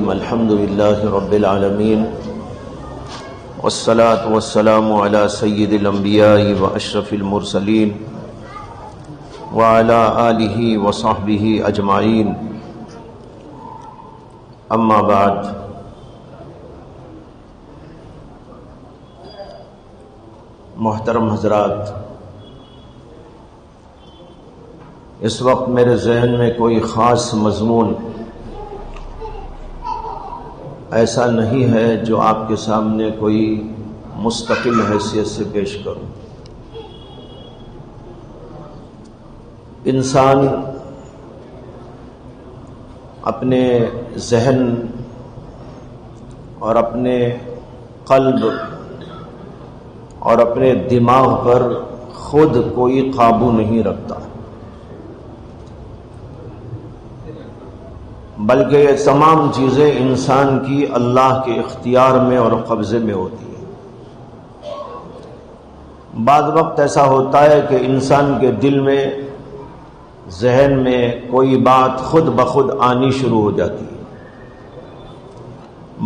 الرحيم الحمد لله رب العالمين والصلاة والسلام على سيد الأنبياء وأشرف المرسلين وعلى آله وصحبه أجمعين أما بعد محترم حضرات، اس وقت میرے ذہن میں کوئی خاص مضمون ایسا نہیں ہے جو آپ کے سامنے کوئی مستقل حیثیت سے پیش کروں۔ انسان اپنے ذہن اور اپنے قلب اور اپنے دماغ پر خود کوئی قابو نہیں رکھتا، بلکہ یہ تمام چیزیں انسان کی اللہ کے اختیار میں اور قبضے میں ہوتی ہیں۔ بعض وقت ایسا ہوتا ہے کہ انسان کے دل میں، ذہن میں کوئی بات خود بخود آنی شروع ہو جاتی ہے۔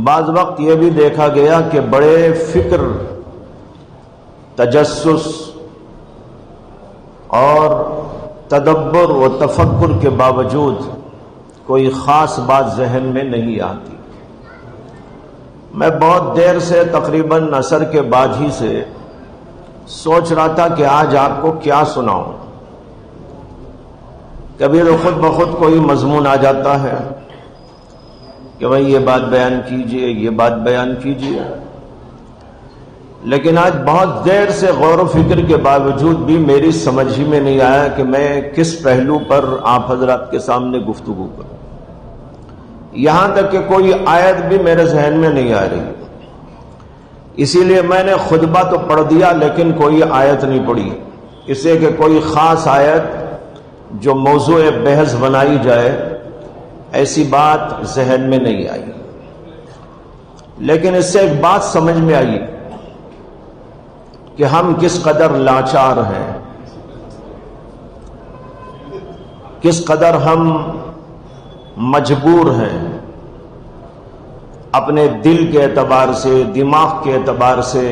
بعض وقت یہ بھی دیکھا گیا کہ بڑے فکر، تجسس اور تدبر و تفکر کے باوجود کوئی خاص بات ذہن میں نہیں آتی۔ میں بہت دیر سے، تقریباً عصر کے بعد ہی سے سوچ رہا تھا کہ آج آپ کو کیا سناؤں۔ کبھی تو خود بخود کوئی مضمون آ جاتا ہے کہ بھائی یہ بات بیان کیجئے، یہ بات بیان کیجئے، لیکن آج بہت دیر سے غور و فکر کے باوجود بھی میری سمجھ ہی میں نہیں آیا کہ میں کس پہلو پر آپ حضرات کے سامنے گفتگو کروں۔ یہاں تک کہ کوئی آیت بھی میرے ذہن میں نہیں آ رہی، اسی لیے میں نے خطبہ تو پڑھ دیا لیکن کوئی آیت نہیں پڑھی، اس لیے کہ کوئی خاص آیت جو موضوع بحث بنائی جائے ایسی بات ذہن میں نہیں آئی۔ لیکن اس سے ایک بات سمجھ میں آئی کہ ہم کس قدر لاچار ہیں، کس قدر ہم مجبور ہیں اپنے دل کے اعتبار سے، دماغ کے اعتبار سے،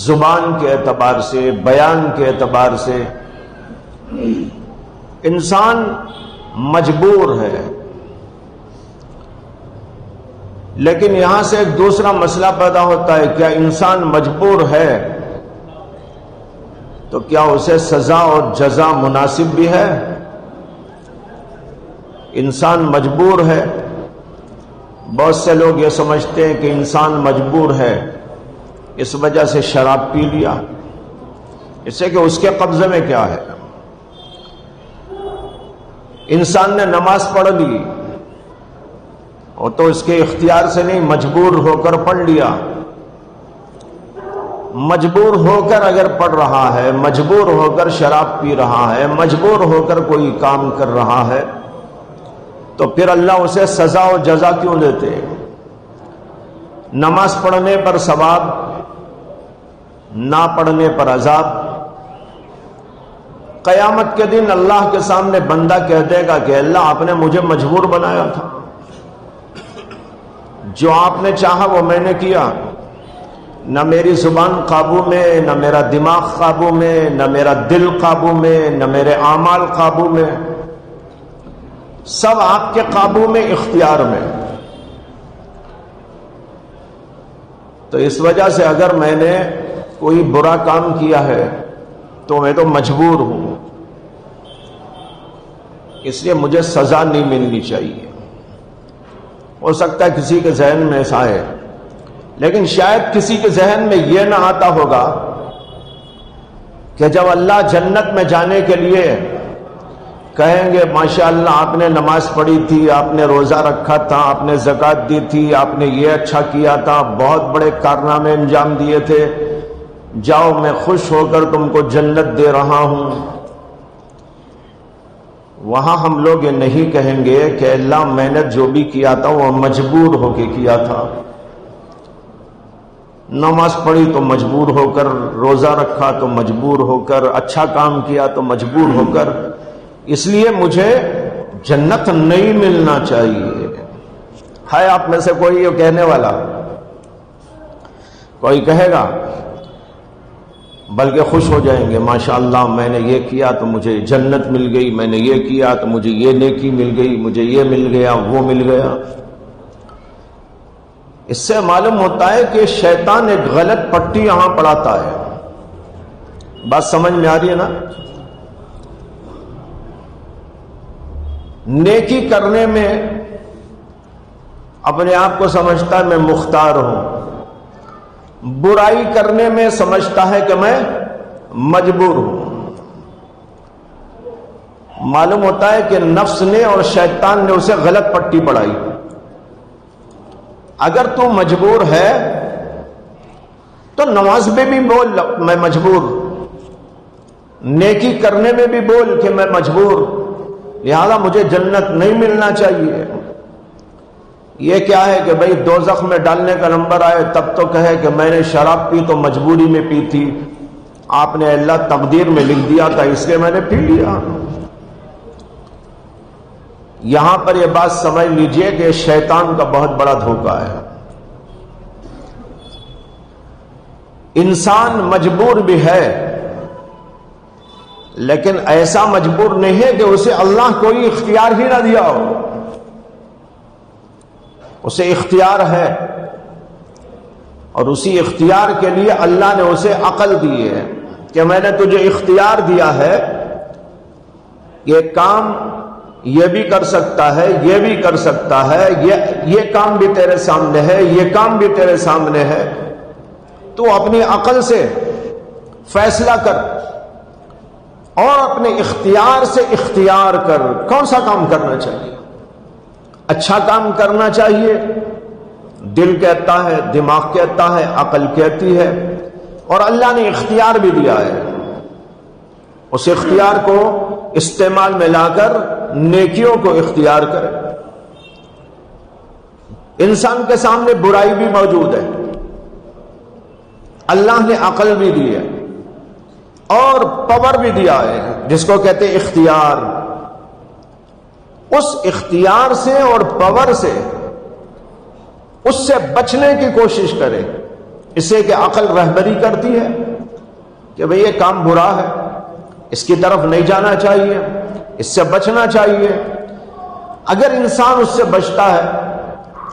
زبان کے اعتبار سے، بیان کے اعتبار سے۔ انسان مجبور ہے۔ لیکن یہاں سے ایک دوسرا مسئلہ پیدا ہوتا ہے، کیا انسان مجبور ہے تو کیا اسے سزا اور جزا مناسب بھی ہے؟ انسان مجبور ہے۔ بہت سے لوگ یہ سمجھتے ہیں کہ انسان مجبور ہے، اس وجہ سے شراب پی لیا، اس سے کہ اس کے قبضے میں کیا ہے۔ انسان نے نماز پڑھ لی، وہ تو اس کے اختیار سے نہیں، مجبور ہو کر پڑھ لیا۔ مجبور ہو کر اگر پڑھ رہا ہے، مجبور ہو کر شراب پی رہا ہے، مجبور ہو کر کوئی کام کر رہا ہے، تو پھر اللہ اسے سزا و جزا کیوں دیتے؟ نماز پڑھنے پر ثواب، نہ پڑھنے پر عذاب۔ قیامت کے دن اللہ کے سامنے بندہ کہہ دے گا کہ اللہ آپ نے مجھے مجبور بنایا تھا، جو آپ نے چاہا وہ میں نے کیا، نہ میری زبان قابو میں، نہ میرا دماغ قابو میں، نہ میرا دل قابو میں، نہ میرے اعمال قابو میں، سب آپ کے قابو میں، اختیار میں۔ تو اس وجہ سے اگر میں نے کوئی برا کام کیا ہے تو میں تو مجبور ہوں، اس لیے مجھے سزا نہیں ملنی چاہیے۔ ہو سکتا ہے کسی کے ذہن میں ایسا ہے، لیکن شاید کسی کے ذہن میں یہ نہ آتا ہوگا کہ جب اللہ جنت میں جانے کے لیے کہیں گے ماشاءاللہ آپ نے نماز پڑھی تھی، آپ نے روزہ رکھا تھا، آپ نے زکوٰۃ دی تھی، آپ نے یہ اچھا کیا تھا، بہت بڑے کارنامے انجام دیے تھے، جاؤ میں خوش ہو کر تم کو جنت دے رہا ہوں۔ وہاں ہم لوگ یہ نہیں کہیں گے کہ اللہ میں نے جو بھی کیا تھا وہ مجبور ہو کے کیا تھا، نماز پڑھی تو مجبور ہو کر، روزہ رکھا تو مجبور ہو کر، اچھا کام کیا تو مجبور ہو کر، اس لیے مجھے جنت نہیں ملنا چاہیے۔ ہے آپ میں سے کوئی یہ کہنے والا؟ کوئی کہے گا؟ بلکہ خوش ہو جائیں گے، ماشاءاللہ میں نے یہ کیا تو مجھے جنت مل گئی، میں نے یہ کیا تو مجھے یہ نیکی مل گئی، مجھے یہ مل گیا، وہ مل گیا۔ اس سے معلوم ہوتا ہے کہ شیطان ایک غلط پٹی یہاں پڑھاتا ہے۔ بات سمجھ میں آ رہی ہے نا؟ نیکی کرنے میں اپنے آپ کو سمجھتا ہے میں مختار ہوں، برائی کرنے میں سمجھتا ہے کہ میں مجبور ہوں۔ معلوم ہوتا ہے کہ نفس نے اور شیطان نے اسے غلط پٹی پڑھائی۔ اگر تو مجبور ہے تو نماز میں بھی بول میں مجبور، نیکی کرنے میں بھی بول کہ میں مجبور، لہذا مجھے جنت نہیں ملنا چاہیے۔ یہ کیا ہے کہ بھئی دوزخ میں ڈالنے کا نمبر آئے تب تو کہے کہ میں نے شراب پی تو مجبوری میں پی تھی، آپ نے اللہ تقدیر میں لکھ دیا تھا اس لیے میں نے پی لیا۔ یہاں پر یہ بات سمجھ لیجئے کہ شیطان کا بہت بڑا دھوکہ ہے۔ انسان مجبور بھی ہے، لیکن ایسا مجبور نہیں ہے کہ اسے اللہ کوئی اختیار ہی نہ دیا ہو۔ اسے اختیار ہے، اور اسی اختیار کے لیے اللہ نے اسے عقل دی ہے کہ میں نے تجھے اختیار دیا ہے، یہ کام یہ بھی کر سکتا ہے، یہ بھی کر سکتا ہے، یہ کام بھی تیرے سامنے ہے، یہ کام بھی تیرے سامنے ہے، تو اپنی عقل سے فیصلہ کر اور اپنے اختیار سے اختیار کر کون سا کام کرنا چاہیے۔ اچھا کام کرنا چاہیے، دل کہتا ہے، دماغ کہتا ہے، عقل کہتی ہے، اور اللہ نے اختیار بھی دیا ہے۔ اس اختیار کو استعمال میں لا کر نیکیوں کو اختیار کرے۔ انسان کے سامنے برائی بھی موجود ہے، اللہ نے عقل بھی دی ہے اور پاور بھی دیا ہے جس کو کہتے ہیں اختیار۔ اس اختیار سے اور پاور سے اس سے بچنے کی کوشش کرے، اسے کہ عقل رہبری کرتی ہے کہ بھئی یہ کام برا ہے، اس کی طرف نہیں جانا چاہیے، اس سے بچنا چاہیے۔ اگر انسان اس سے بچتا ہے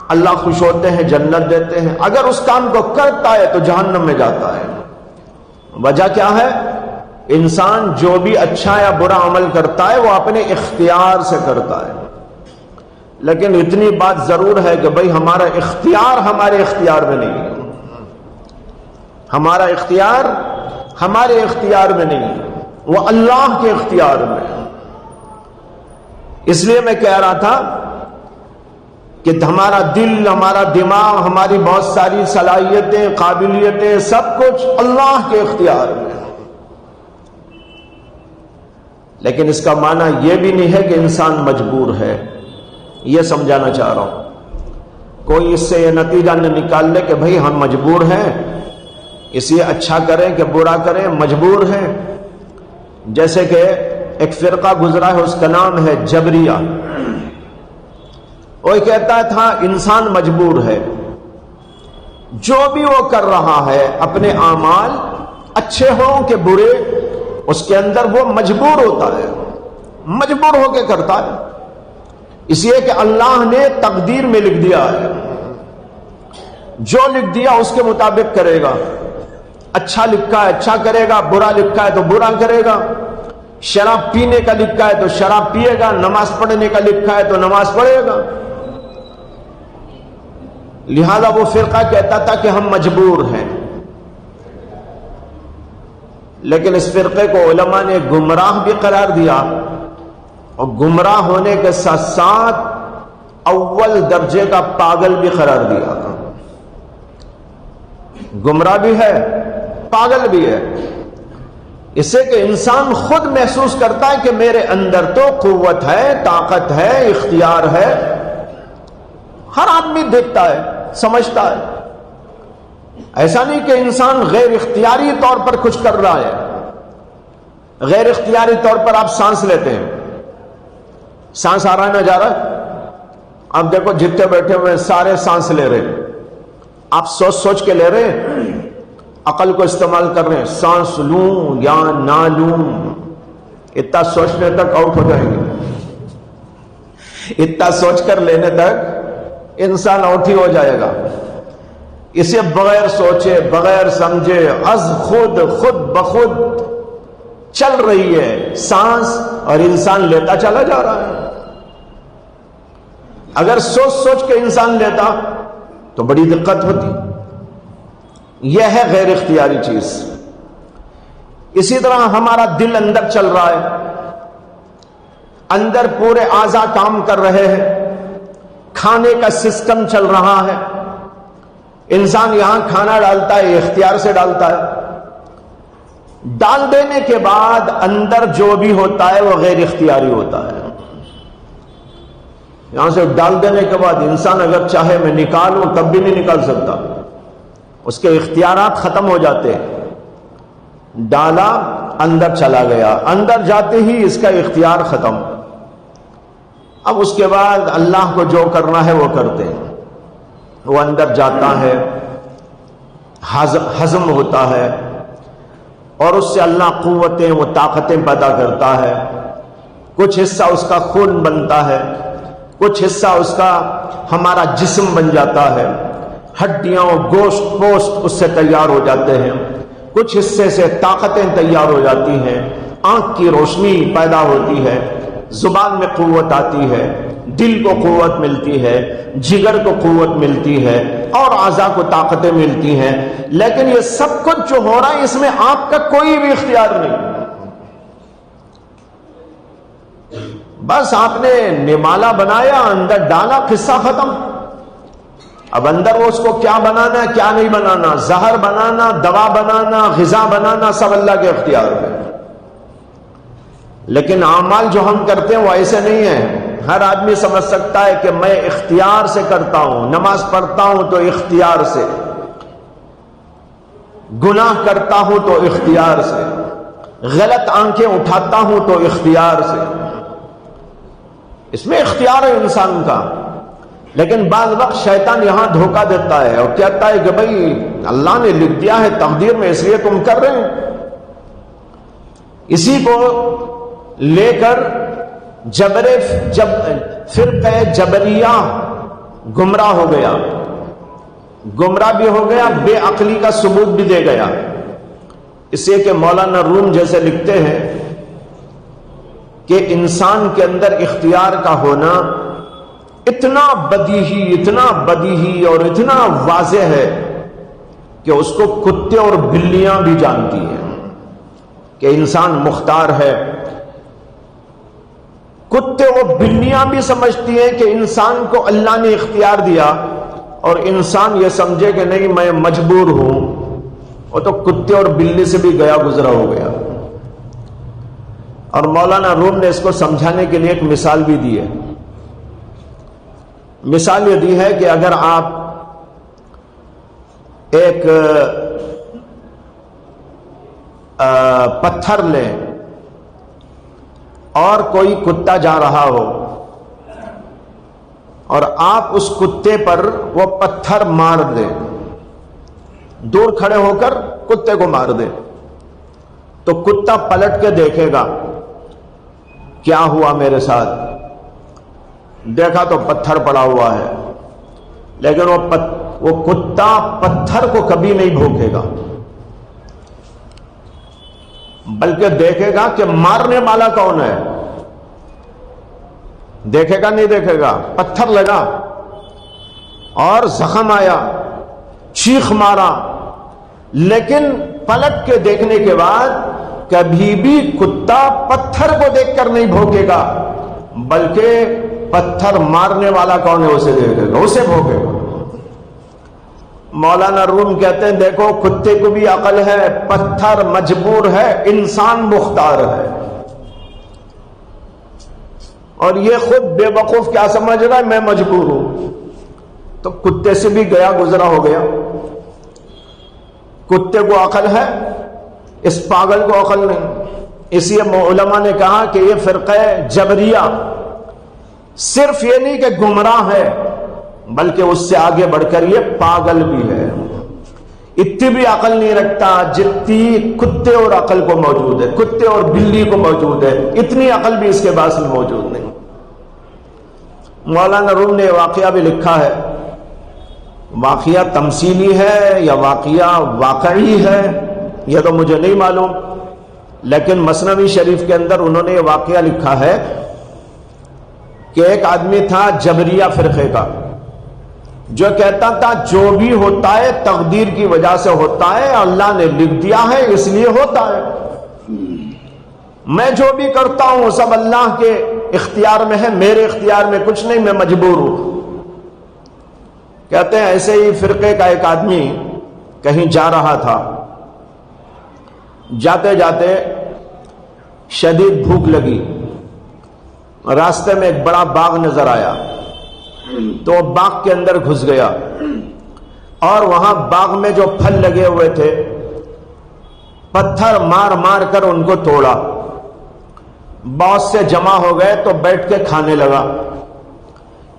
اللہ خوش ہوتے ہیں، جنت دیتے ہیں۔ اگر اس کام کو کرتا ہے تو جہنم میں جاتا ہے۔ وجہ کیا ہے؟ انسان جو بھی اچھا یا برا عمل کرتا ہے وہ اپنے اختیار سے کرتا ہے، لیکن اتنی بات ضرور ہے کہ بھئی ہمارا اختیار ہمارے اختیار میں نہیں ہے، ہمارا اختیار ہمارے اختیار میں نہیں ہے، وہ اللہ کے اختیار میں ہے۔ اس لیے میں کہہ رہا تھا کہ ہمارا دل، ہمارا دماغ، ہماری بہت ساری صلاحیتیں، قابلیتیں، سب کچھ اللہ کے اختیار میں ہے، لیکن اس کا معنی یہ بھی نہیں ہے کہ انسان مجبور ہے۔ یہ سمجھانا چاہ رہا ہوں، کوئی اس سے یہ نتیجہ نہ نکال لے کہ بھئی ہم مجبور ہیں، اس لیے اچھا کریں کہ برا کریں، مجبور ہیں۔ جیسے کہ ایک فرقہ گزرا ہے، اس کا نام ہے جبریہ۔ وہ کہتا تھا انسان مجبور ہے، جو بھی وہ کر رہا ہے اپنے اعمال اچھے ہوں کہ برے، اس کے اندر وہ مجبور ہوتا ہے، مجبور ہو کے کرتا ہے، اس لیے کہ اللہ نے تقدیر میں لکھ دیا ہے، جو لکھ دیا اس کے مطابق کرے گا۔ اچھا لکھا ہے اچھا کرے گا، برا لکھا ہے تو برا کرے گا۔ شراب پینے کا لکھا ہے تو شراب پیے گا، نماز پڑھنے کا لکھا ہے تو نماز پڑھے گا۔ لہذا وہ فرقہ کہتا تھا کہ ہم مجبور ہیں، لیکن اس فرقے کو علماء نے گمراہ بھی قرار دیا، اور گمراہ ہونے کے ساتھ ساتھ اول درجے کا پاگل بھی قرار دیا۔ گمراہ بھی ہے، پاگل بھی ہے، اس سے کہ انسان خود محسوس کرتا ہے کہ میرے اندر تو قوت ہے، طاقت ہے، اختیار ہے۔ ہر آدمی دیکھتا ہے، سمجھتا ہے، ایسا نہیں کہ انسان غیر اختیاری طور پر کچھ کر رہا ہے۔ غیر اختیاری طور پر آپ سانس لیتے ہیں، سانس آ رہا ہے نہ جا رہا ہے؟ اب دیکھو جتنے بیٹھے ہوئے سارے سانس لے رہے، آپ سوچ سوچ کے لے رہے ہیں، عقل کو استعمال کر رہے ہیں، سانس لوں یا نہ لوں، اتنا سوچنے تک آؤٹ ہو جائیں گے، اتنا سوچ کر لینے تک انسان آؤٹ ہی ہو جائے گا۔ اسے بغیر سوچے بغیر سمجھے از خود بخود چل رہی ہے سانس، اور انسان لیتا چلا جا رہا ہے۔ اگر سوچ سوچ کے انسان لیتا تو بڑی دقت ہوتی۔ یہ ہے غیر اختیاری چیز۔ اسی طرح ہمارا دل اندر چل رہا ہے، اندر پورے اعضاء کام کر رہے ہیں، کھانے کا سسٹم چل رہا ہے، انسان یہاں کھانا ڈالتا ہے، اختیار سے ڈالتا ہے، ڈال دینے کے بعد اندر جو بھی ہوتا ہے وہ غیر اختیاری ہوتا ہے۔ یہاں سے ڈال دینے کے بعد انسان اگر چاہے میں نکالوں تب بھی نہیں نکال سکتا، اس کے اختیارات ختم ہو جاتے ہیں۔ ڈالا اندر چلا گیا، اندر جاتے ہی اس کا اختیار ختم۔ اب اس کے بعد اللہ کو جو کرنا ہے وہ کرتے ہیں، وہ اندر جاتا ہے، ہضم ہوتا ہے، اور اس سے اللہ قوتیں و طاقتیں پیدا کرتا ہے۔ کچھ حصہ اس کا خون بنتا ہے، کچھ حصہ اس کا ہمارا جسم بن جاتا ہے، ہڈیاں گوشت پوشت اس سے تیار ہو جاتے ہیں، کچھ حصے سے طاقتیں تیار ہو جاتی ہیں، آنکھ کی روشنی پیدا ہوتی ہے، زبان میں قوت آتی ہے، دل کو قوت ملتی ہے، جگر کو قوت ملتی ہے، اور اعضاء کو طاقتیں ملتی ہیں۔ لیکن یہ سب کچھ جو ہو رہا ہے اس میں آپ کا کوئی بھی اختیار نہیں، بس آپ نے نمالہ بنایا، اندر ڈالا، قصہ ختم۔ اب اندر وہ اس کو کیا بنانا ہے کیا نہیں بنانا، زہر بنانا، دوا بنانا، غذا بنانا، سب اللہ کے اختیار پہ۔ لیکن اعمال جو ہم کرتے ہیں وہ ایسے نہیں ہیں۔ ہر آدمی سمجھ سکتا ہے کہ میں اختیار سے کرتا ہوں، نماز پڑھتا ہوں تو اختیار سے، گناہ کرتا ہوں تو اختیار سے، غلط آنکھیں اٹھاتا ہوں تو اختیار سے، اس میں اختیار ہے انسان کا۔ لیکن بعض وقت شیطان یہاں دھوکہ دیتا ہے اور کہتا ہے کہ بھائی اللہ نے لکھ دیا ہے تقدیر میں، اس لیے تم کر رہے ہیں۔ اسی کو لے کر فرقہ جبریہ گمراہ ہو گیا، گمراہ بھی ہو گیا، بے عقلی کا ثبوت بھی دے گیا۔ اس لیے کہ مولانا روم جیسے لکھتے ہیں کہ انسان کے اندر اختیار کا ہونا اتنا بدیہی اور اتنا واضح ہے کہ اس کو کتے اور بلیاں بھی جانتی ہیں کہ انسان مختار ہے۔ کتے و بلیاں بھی سمجھتی ہیں کہ انسان کو اللہ نے اختیار دیا، اور انسان یہ سمجھے کہ نہیں میں مجبور ہوں، وہ تو کتے اور بلی سے بھی گیا گزرا ہو گیا۔ اور مولانا روم نے اس کو سمجھانے کے لیے ایک مثال بھی دی ہے۔ مثال یہ دی ہے کہ اگر آپ ایک پتھر لیں اور کوئی کتا جا رہا ہو، اور آپ اس کتے پر وہ پتھر مار دیں، دور کھڑے ہو کر کتے کو مار دیں، تو کتا پلٹ کے دیکھے گا کیا ہوا میرے ساتھ، دیکھا تو پتھر پڑا ہوا ہے، لیکن وہ کتا پتھر کو کبھی نہیں بھونکے گا، بلکہ دیکھے گا کہ مارنے والا کون ہے۔ دیکھے گا نہیں دیکھے گا، پتھر لگا اور زخم آیا، چیخ مارا، لیکن پلٹ کے دیکھنے کے بعد کبھی بھی کتا پتھر کو دیکھ کر نہیں بھونکے گا، بلکہ پتھر مارنے والا کون ہے اسے دیکھے گا، اسے بھونکے گا۔ مولانا روم کہتے ہیں دیکھو کتے کو بھی عقل ہے، پتھر مجبور ہے، انسان مختار ہے، اور یہ خود بے وقوف کیا سمجھ رہا ہے میں مجبور ہوں، تو کتے سے بھی گیا گزرا ہو گیا۔ کتے کو عقل ہے، اس پاگل کو عقل نہیں۔ اس لیے علماء نے کہا کہ یہ فرقہ جبریہ صرف یہ نہیں کہ گمراہ ہے بلکہ اس سے آگے بڑھ کر یہ پاگل بھی ہے. اتنی بھی عقل نہیں رکھتا جتنی کتے اور عقل کو موجود ہے، کتے اور بلی کو موجود ہے، اتنی عقل بھی اس کے پاس میں موجود نہیں. مولانا روم نے واقعہ بھی لکھا ہے. واقعہ تمثیلی ہے یا واقعہ واقعی ہے یہ تو مجھے نہیں معلوم، لیکن مثنوی شریف کے اندر انہوں نے یہ واقعہ لکھا ہے کہ ایک آدمی تھا جبریہ فرقے کا، جو کہتا تھا جو بھی ہوتا ہے تقدیر کی وجہ سے ہوتا ہے، اللہ نے لکھ دیا ہے اس لیے ہوتا ہے، میں جو بھی کرتا ہوں سب اللہ کے اختیار میں ہے، میرے اختیار میں کچھ نہیں، میں مجبور ہوں. کہتے ہیں ایسے ہی فرقے کا ایک آدمی کہیں جا رہا تھا، جاتے جاتے شدید بھوک لگی، راستے میں ایک بڑا باغ نظر آیا تو وہ باغ کے اندر گھس گیا اور وہاں باغ میں جو پھل لگے ہوئے تھے پتھر مار مار کر ان کو توڑا. بہت سے جمع ہو گئے تو بیٹھ کے کھانے لگا.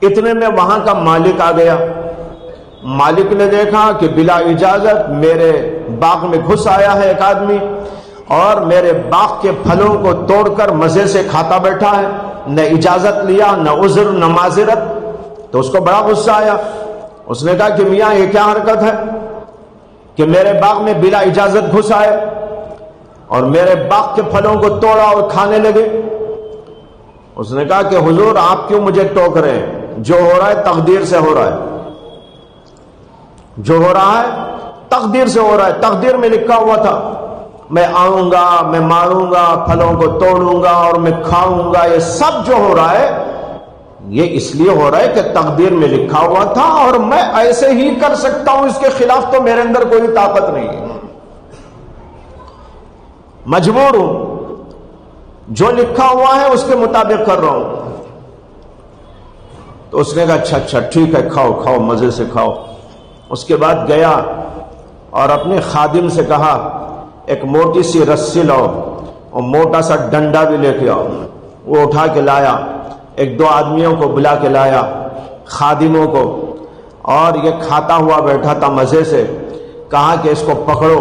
اتنے میں وہاں کا مالک آ گیا. مالک نے دیکھا کہ بلا اجازت میرے باغ میں گھس آیا ہے ایک آدمی اور میرے باغ کے پھلوں کو توڑ کر مزے سے کھاتا بیٹھا ہے، نہ اجازت لیا نہ عذر نہ معذرت. تو اس کو بڑا غصہ آیا. اس نے کہا کہ میاں یہ کیا حرکت ہے کہ میرے باغ میں بلا اجازت گھس آئے اور میرے باغ کے پھلوں کو توڑا اور کھانے لگے. اس نے کہا کہ حضور آپ کیوں مجھے ٹوک رہے ہیں؟ جو ہو رہا ہے تقدیر سے ہو رہا ہے، جو ہو رہا ہے تقدیر سے ہو رہا ہے. تقدیر میں لکھا ہوا تھا میں آؤں گا، میں ماروں گا، پھلوں کو توڑوں گا اور میں کھاؤں گا. یہ سب جو ہو رہا ہے یہ اس لیے ہو رہا ہے کہ تقدیر میں لکھا ہوا تھا اور میں ایسے ہی کر سکتا ہوں، اس کے خلاف تو میرے اندر کوئی طاقت نہیں ہے، مجبور ہوں، جو لکھا ہوا ہے اس کے مطابق کر رہا ہوں. تو اس نے کہا اچھا اچھا ٹھیک ہے، کھاؤ کھاؤ مزے سے کھاؤ. اس کے بعد گیا اور اپنے خادم سے کہا ایک موٹی سی رسی لاؤ اور موٹا سا ڈنڈا بھی لے کے آؤ. وہ اٹھا کے لایا، ایک دو آدمیوں کو بلا کے لایا، خادموں کو، اور یہ کھاتا ہوا بیٹھا تھا مزے سے. کہا کہ اس کو پکڑو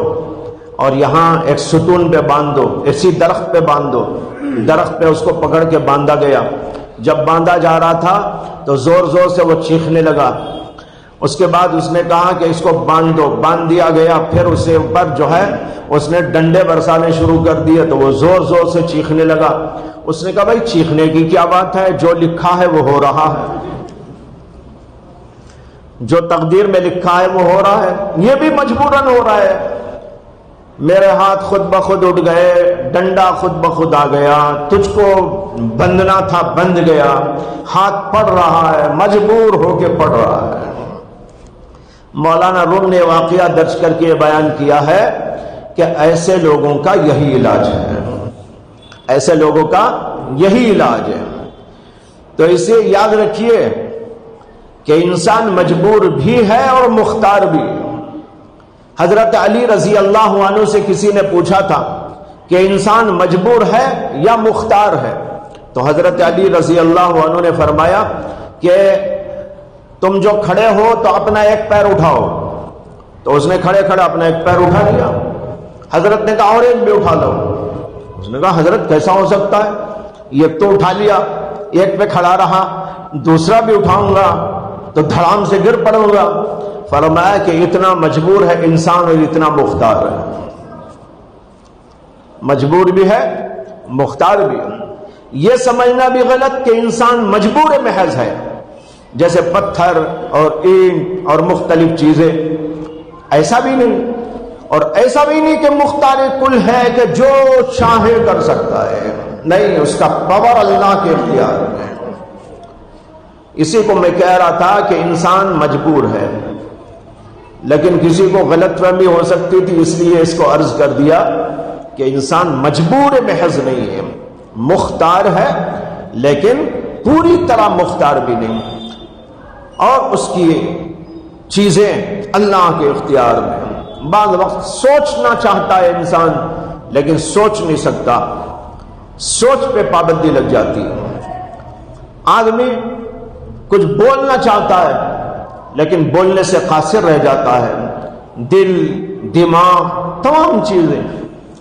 اور یہاں ایک ستون پہ باندھ دو، اسی درخت پہ باندھ دو. درخت پہ اس کو پکڑ کے باندھا گیا. جب باندھا جا رہا تھا تو زور زور سے وہ چیخنے لگا. اس کے بعد اس نے کہا کہ اس کو باندھ دو، باندھ دیا گیا. پھر اسے اوپر جو ہے اس نے ڈنڈے برسانے شروع کر دیے تو وہ زور زور سے چیخنے لگا. اس نے کہا بھائی چیخنے کی کیا بات ہے، جو لکھا ہے وہ ہو رہا ہے، جو تقدیر میں لکھا ہے وہ ہو رہا ہے. یہ بھی مجبوراً ہو رہا ہے. میرے ہاتھ خود بخود اٹھ گئے، ڈنڈا خود بخود آ گیا، تجھ کو بندنا تھا بند گیا، ہاتھ پڑ رہا ہے، مجبور ہو کے پڑ رہا ہے. مولانا روم نے واقعہ درج کر کے بیان کیا ہے کہ ایسے لوگوں کا یہی علاج ہے، ایسے لوگوں کا یہی علاج ہے. تو اسے یاد رکھیے کہ انسان مجبور بھی ہے اور مختار بھی. حضرت علی رضی اللہ عنہ سے کسی نے پوچھا تھا کہ انسان مجبور ہے یا مختار ہے؟ تو حضرت علی رضی اللہ عنہ نے فرمایا کہ تم جو کھڑے ہو تو اپنا ایک پیر اٹھاؤ. تو اس نے کھڑے کھڑے اپنا ایک پیر اٹھا لیا. حضرت نے کہا اور ایک بھی اٹھا لو. اس نے کہا حضرت کیسا ہو سکتا ہے، ایک تو اٹھا لیا، ایک پہ کھڑا رہا، دوسرا بھی اٹھاؤں گا تو دھڑام سے گر پڑوں گا. فرمایا کہ اتنا مجبور ہے انسان اور اتنا مختار ہے. مجبور بھی ہے مختار بھی ہے. یہ سمجھنا بھی غلط کہ انسان مجبور محض ہے، جیسے پتھر اور اینٹ اور مختلف چیزیں، ایسا بھی نہیں. اور ایسا بھی نہیں کہ مختار کل ہے کہ جو چاہے کر سکتا ہے، نہیں، اس کا پاور اللہ کے اختیار میں. اسی کو میں کہہ رہا تھا کہ انسان مجبور ہے، لیکن کسی کو غلط فہمی ہو سکتی تھی، اس لیے اس کو عرض کر دیا کہ انسان مجبور محض نہیں ہے، مختار ہے لیکن پوری طرح مختار بھی نہیں. اور اس کی چیزیں اللہ کے اختیار میں. بعض وقت سوچنا چاہتا ہے انسان لیکن سوچ نہیں سکتا، سوچ پہ پابندی لگ جاتی ہے. آدمی کچھ بولنا چاہتا ہے لیکن بولنے سے قاصر رہ جاتا ہے، دل، دماغ، تمام چیزیں،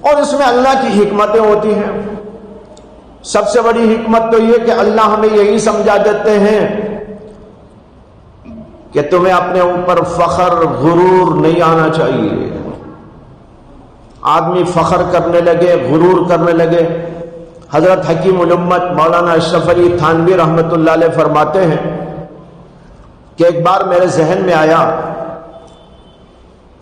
اور اس میں اللہ کی حکمتیں ہوتی ہیں۔ سب سے بڑی حکمت تو یہ کہ اللہ ہمیں یہی سمجھا دیتے ہیں کہ تمہیں اپنے اوپر فخر، غرور نہیں آنا چاہیے۔ آدمی فخر کرنے لگے، غرور کرنے لگے۔ حضرت حکیم الامت مولانا اشرف علی تھانوی رحمۃ اللہ علیہ فرماتے ہیں کہ ایک بار میرے ذہن میں آیا،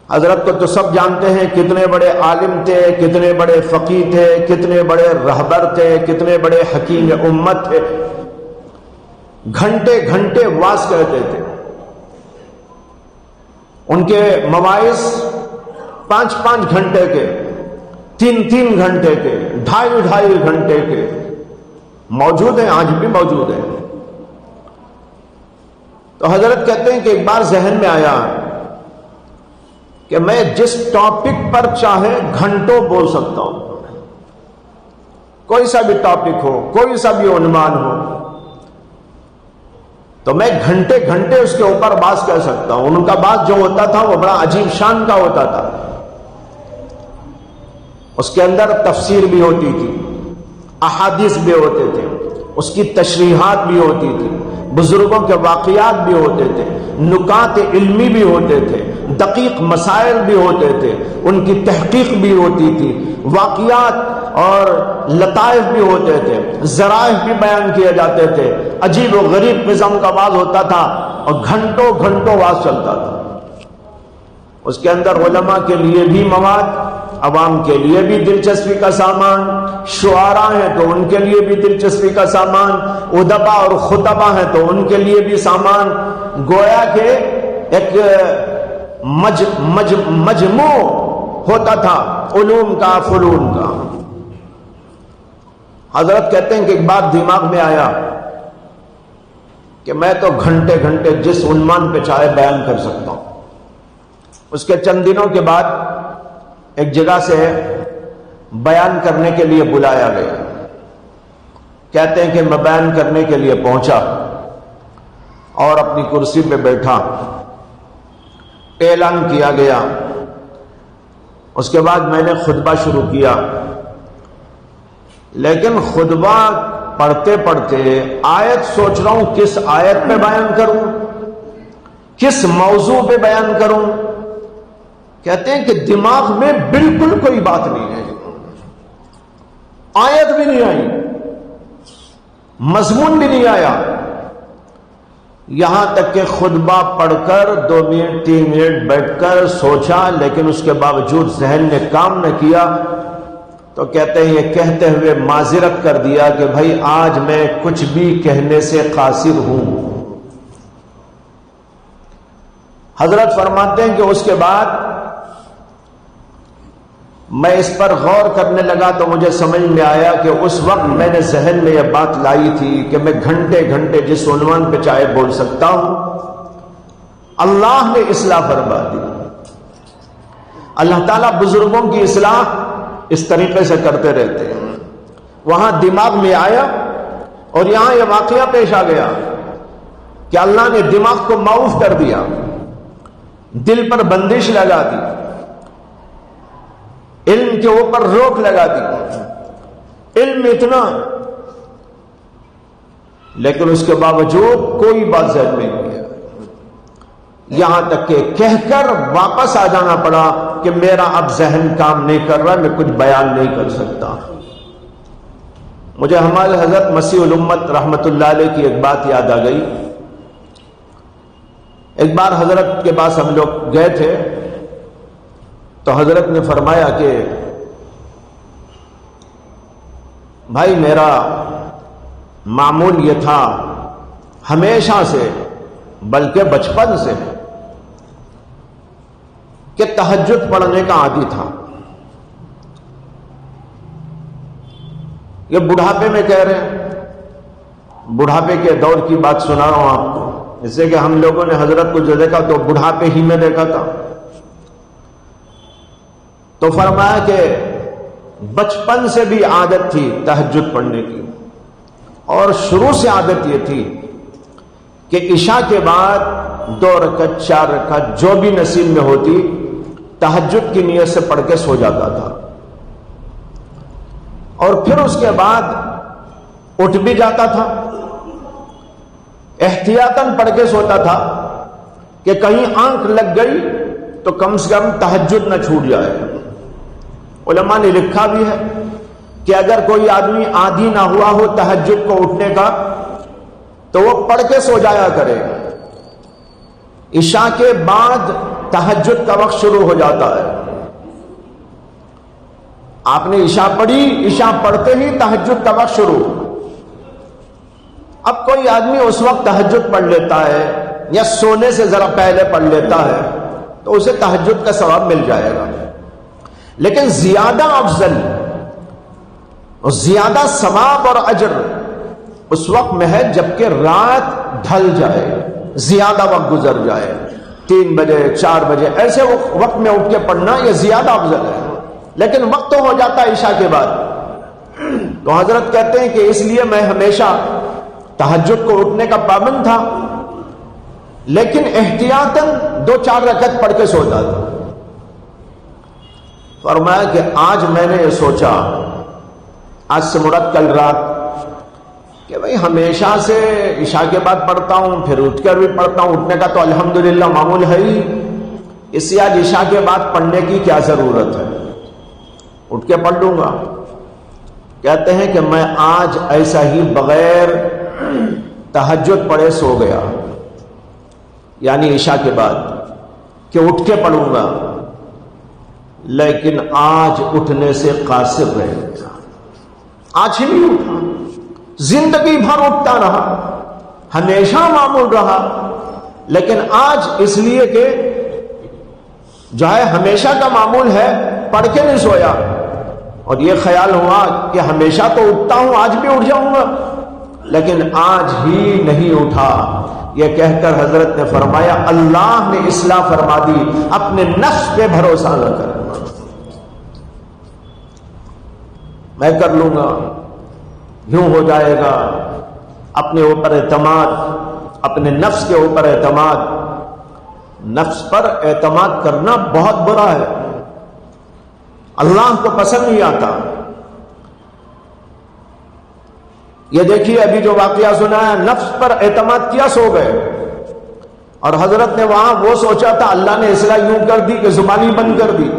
حضرت کو تو سب جانتے ہیں کتنے بڑے عالم تھے، کتنے بڑے فقیہ تھے، کتنے بڑے رہبر تھے، کتنے بڑے حکیم امت تھے، گھنٹے گھنٹے واز کرتے تھے۔ ان کے مواعظ 5-5 گھنٹے کے، 3-3 گھنٹے کے، 2.5 گھنٹے کے موجود ہیں، آج بھی موجود ہیں۔ تو حضرت کہتے ہیں کہ ایک بار ذہن میں آیا کہ میں جس ٹاپک پر چاہے گھنٹوں بول سکتا ہوں، کوئی سا بھی ٹاپک ہو، کوئی سا بھی عنوان ہو، تو میں گھنٹے گھنٹے اس کے اوپر بات کر سکتا ہوں۔ ان کا بات جو ہوتا تھا وہ بڑا عجیب شان کا ہوتا تھا، اس کے اندر تفسیر بھی ہوتی تھی، احادیث بھی ہوتے تھے، اس کی تشریحات بھی ہوتی تھی، بزرگوں کے واقعات بھی ہوتے تھے، نکات علمی بھی ہوتے تھے، دقیق مسائل بھی ہوتے تھے، ان کی تحقیق بھی ہوتی تھی، واقعات اور لطائف بھی ہوتے تھے، ذرائع بھی بیان کیے جاتے تھے، عجیب و غریب قسم کا واز ہوتا تھا اور گھنٹوں گھنٹوں واز چلتا تھا۔ اس کے اندر علماء کے لیے بھی مواد، عوام کے لیے بھی دلچسپی کا سامان، شعراء ہیں تو ان کے لیے بھی دلچسپی کا سامان، ادبا اور خطبہ ہیں تو ان کے لیے بھی سامان، گویا کہ ایک مجموع ہوتا تھا علوم کا، فنون کا۔ حضرت کہتے ہیں کہ ایک بات دماغ میں آیا کہ میں تو گھنٹے گھنٹے جس عنوان پہ چاہے بیان کر سکتا ہوں۔ اس کے چند دنوں کے بعد ایک جگہ سے بیان کرنے کے لیے بلایا گیا۔ کہتے ہیں کہ میں بیان کرنے کے لیے پہنچا اور اپنی کرسی پہ بیٹھا، اعلان کیا گیا، اس کے بعد میں نے خطبہ شروع کیا، لیکن خطبہ پڑھتے پڑھتے آیت سوچ رہا ہوں کس آیت پہ بیان کروں، کس موضوع پہ بیان کروں۔ کہتے ہیں کہ دماغ میں بالکل کوئی بات نہیں ہے، آیت بھی نہیں آئی، مضمون بھی نہیں آیا، یہاں تک کہ خطبہ پڑھ کر 2 منٹ 3 منٹ بیٹھ کر سوچا، لیکن اس کے باوجود ذہن نے کام نہ کیا، تو کہتے ہیں یہ کہتے ہوئے معذرت کر دیا کہ بھائی آج میں کچھ بھی کہنے سے قاصر ہوں۔ حضرت فرماتے ہیں کہ اس کے بعد میں اس پر غور کرنے لگا تو مجھے سمجھ میں آیا کہ اس وقت میں نے ذہن میں یہ بات لائی تھی کہ میں گھنٹے گھنٹے جس عنوان پہ چاہے بول سکتا ہوں۔ اللہ نے اصلاح فرما دی۔ اللہ تعالیٰ بزرگوں کی اصلاح اس طریقے سے کرتے رہتے ہیں۔ وہاں دماغ میں آیا اور یہاں یہ واقعہ پیش آ گیا کہ اللہ نے دماغ کو معاف کر دیا، دل پر بندش لگا دی، علم کے اوپر روک لگا دی، علم اتنا، لیکن اس کے باوجود کوئی بات ذہن میں نہیں گیا، یہاں تک کہ کہہ کر واپس آ جانا پڑا کہ میرا اب ذہن کام نہیں کر رہا، میں کچھ بیان نہیں کر سکتا۔ مجھے ہمارے حضرت مسیح الامت رحمت اللہ علیہ کی ایک بات یاد آ گئی۔ ایک بار حضرت کے پاس ہم لوگ گئے تھے تو حضرت نے فرمایا کہ بھائی میرا معمول یہ تھا ہمیشہ سے، بلکہ بچپن سے، کہ تہجد پڑھنے کا عادی تھا۔ یہ بڑھاپے میں کہہ رہے ہیں، بڑھاپے کے دور کی بات سنا رہا ہوں آپ کو، اس سے کہ ہم لوگوں نے حضرت کو جو دیکھا تو بڑھاپے ہی میں دیکھا تھا۔ تو فرمایا کہ بچپن سے بھی عادت تھی تہجد پڑھنے کی، اور شروع سے عادت یہ تھی کہ عشاء کے بعد 2 رکعت 4 رکعت جو بھی نصیب میں ہوتی تہجد کی نیت سے پڑھ کے سو جاتا تھا، اور پھر اس کے بعد اٹھ بھی جاتا تھا، احتیاطاً پڑھ کے سوتا تھا کہ کہیں آنکھ لگ گئی تو کم سے کم تہجد نہ چھوٹ جائے۔ علماء نے لکھا بھی ہے کہ اگر کوئی آدمی عادی نہ ہوا ہو تہجد کو اٹھنے کا تو وہ پڑھ کے سو جایا کرے۔ عشاء کے بعد تہجد کا وقت شروع ہو جاتا ہے، آپ نے عشاء پڑھی، عشاء پڑھتے ہی تہجد کا وقت شروع۔ اب کوئی آدمی اس وقت تہجد پڑھ لیتا ہے یا سونے سے ذرا پہلے پڑھ لیتا ہے تو اسے تہجد کا ثواب مل جائے گا، لیکن زیادہ افضل اور زیادہ ثواب اور اجر اس وقت میں ہے جبکہ رات ڈھل جائے، زیادہ وقت گزر جائے، 3 بجے 4 بجے ایسے وقت میں اٹھ کے پڑھنا یہ زیادہ افضل ہے، لیکن وقت تو ہو جاتا ہے عشاء کے بعد۔ تو حضرت کہتے ہیں کہ اس لیے میں ہمیشہ تہجد کو اٹھنے کا پابند تھا، لیکن احتیاطاً 2-4 رکعت پڑھ کے سوتا تھا۔ فرمایا کہ آج میں نے یہ سوچا، آج سے مراد کل رات، کہ بھئی ہمیشہ سے عشاء کے بعد پڑھتا ہوں، پھر اٹھ کر بھی پڑھتا ہوں، اٹھنے کا تو الحمدللہ معمول ہے ہی، اس سے آج عشاء کے بعد پڑھنے کی کیا ضرورت ہے، اٹھ کے پڑھ لوں گا۔ کہتے ہیں کہ میں آج ایسا ہی بغیر تہجد پڑھے سو گیا، یعنی عشاء کے بعد، کہ اٹھ کے پڑھوں گا، لیکن آج اٹھنے سے قاصر رہ گیا، آج ہی نہیں اٹھا، زندگی بھر اٹھتا رہا، ہمیشہ معمول رہا، لیکن آج اس لیے کہ جو ہے ہمیشہ کا معمول ہے پڑھ کے نہیں سویا، اور یہ خیال ہوا کہ ہمیشہ تو اٹھتا ہوں، آج بھی اٹھ جاؤں گا، لیکن آج ہی نہیں اٹھا۔ یہ کہہ کر حضرت نے فرمایا اللہ نے اصلاح فرما دی، اپنے نفس پہ بھروسہ نہ کرنا، میں کر لوں گا، یوں ہو جائے گا۔ اپنے اوپر اعتماد، اپنے نفس کے اوپر اعتماد، نفس پر اعتماد کرنا بہت برا ہے، اللہ کو پسند نہیں آتا۔ یہ دیکھیے ابھی جو واقعہ سنا ہے، نفس پر اعتماد کیا سو گئے، اور حضرت نے وہاں وہ سوچا تھا، اللہ نے اصلاح یوں کر دی کہ زبانی بند کر دی،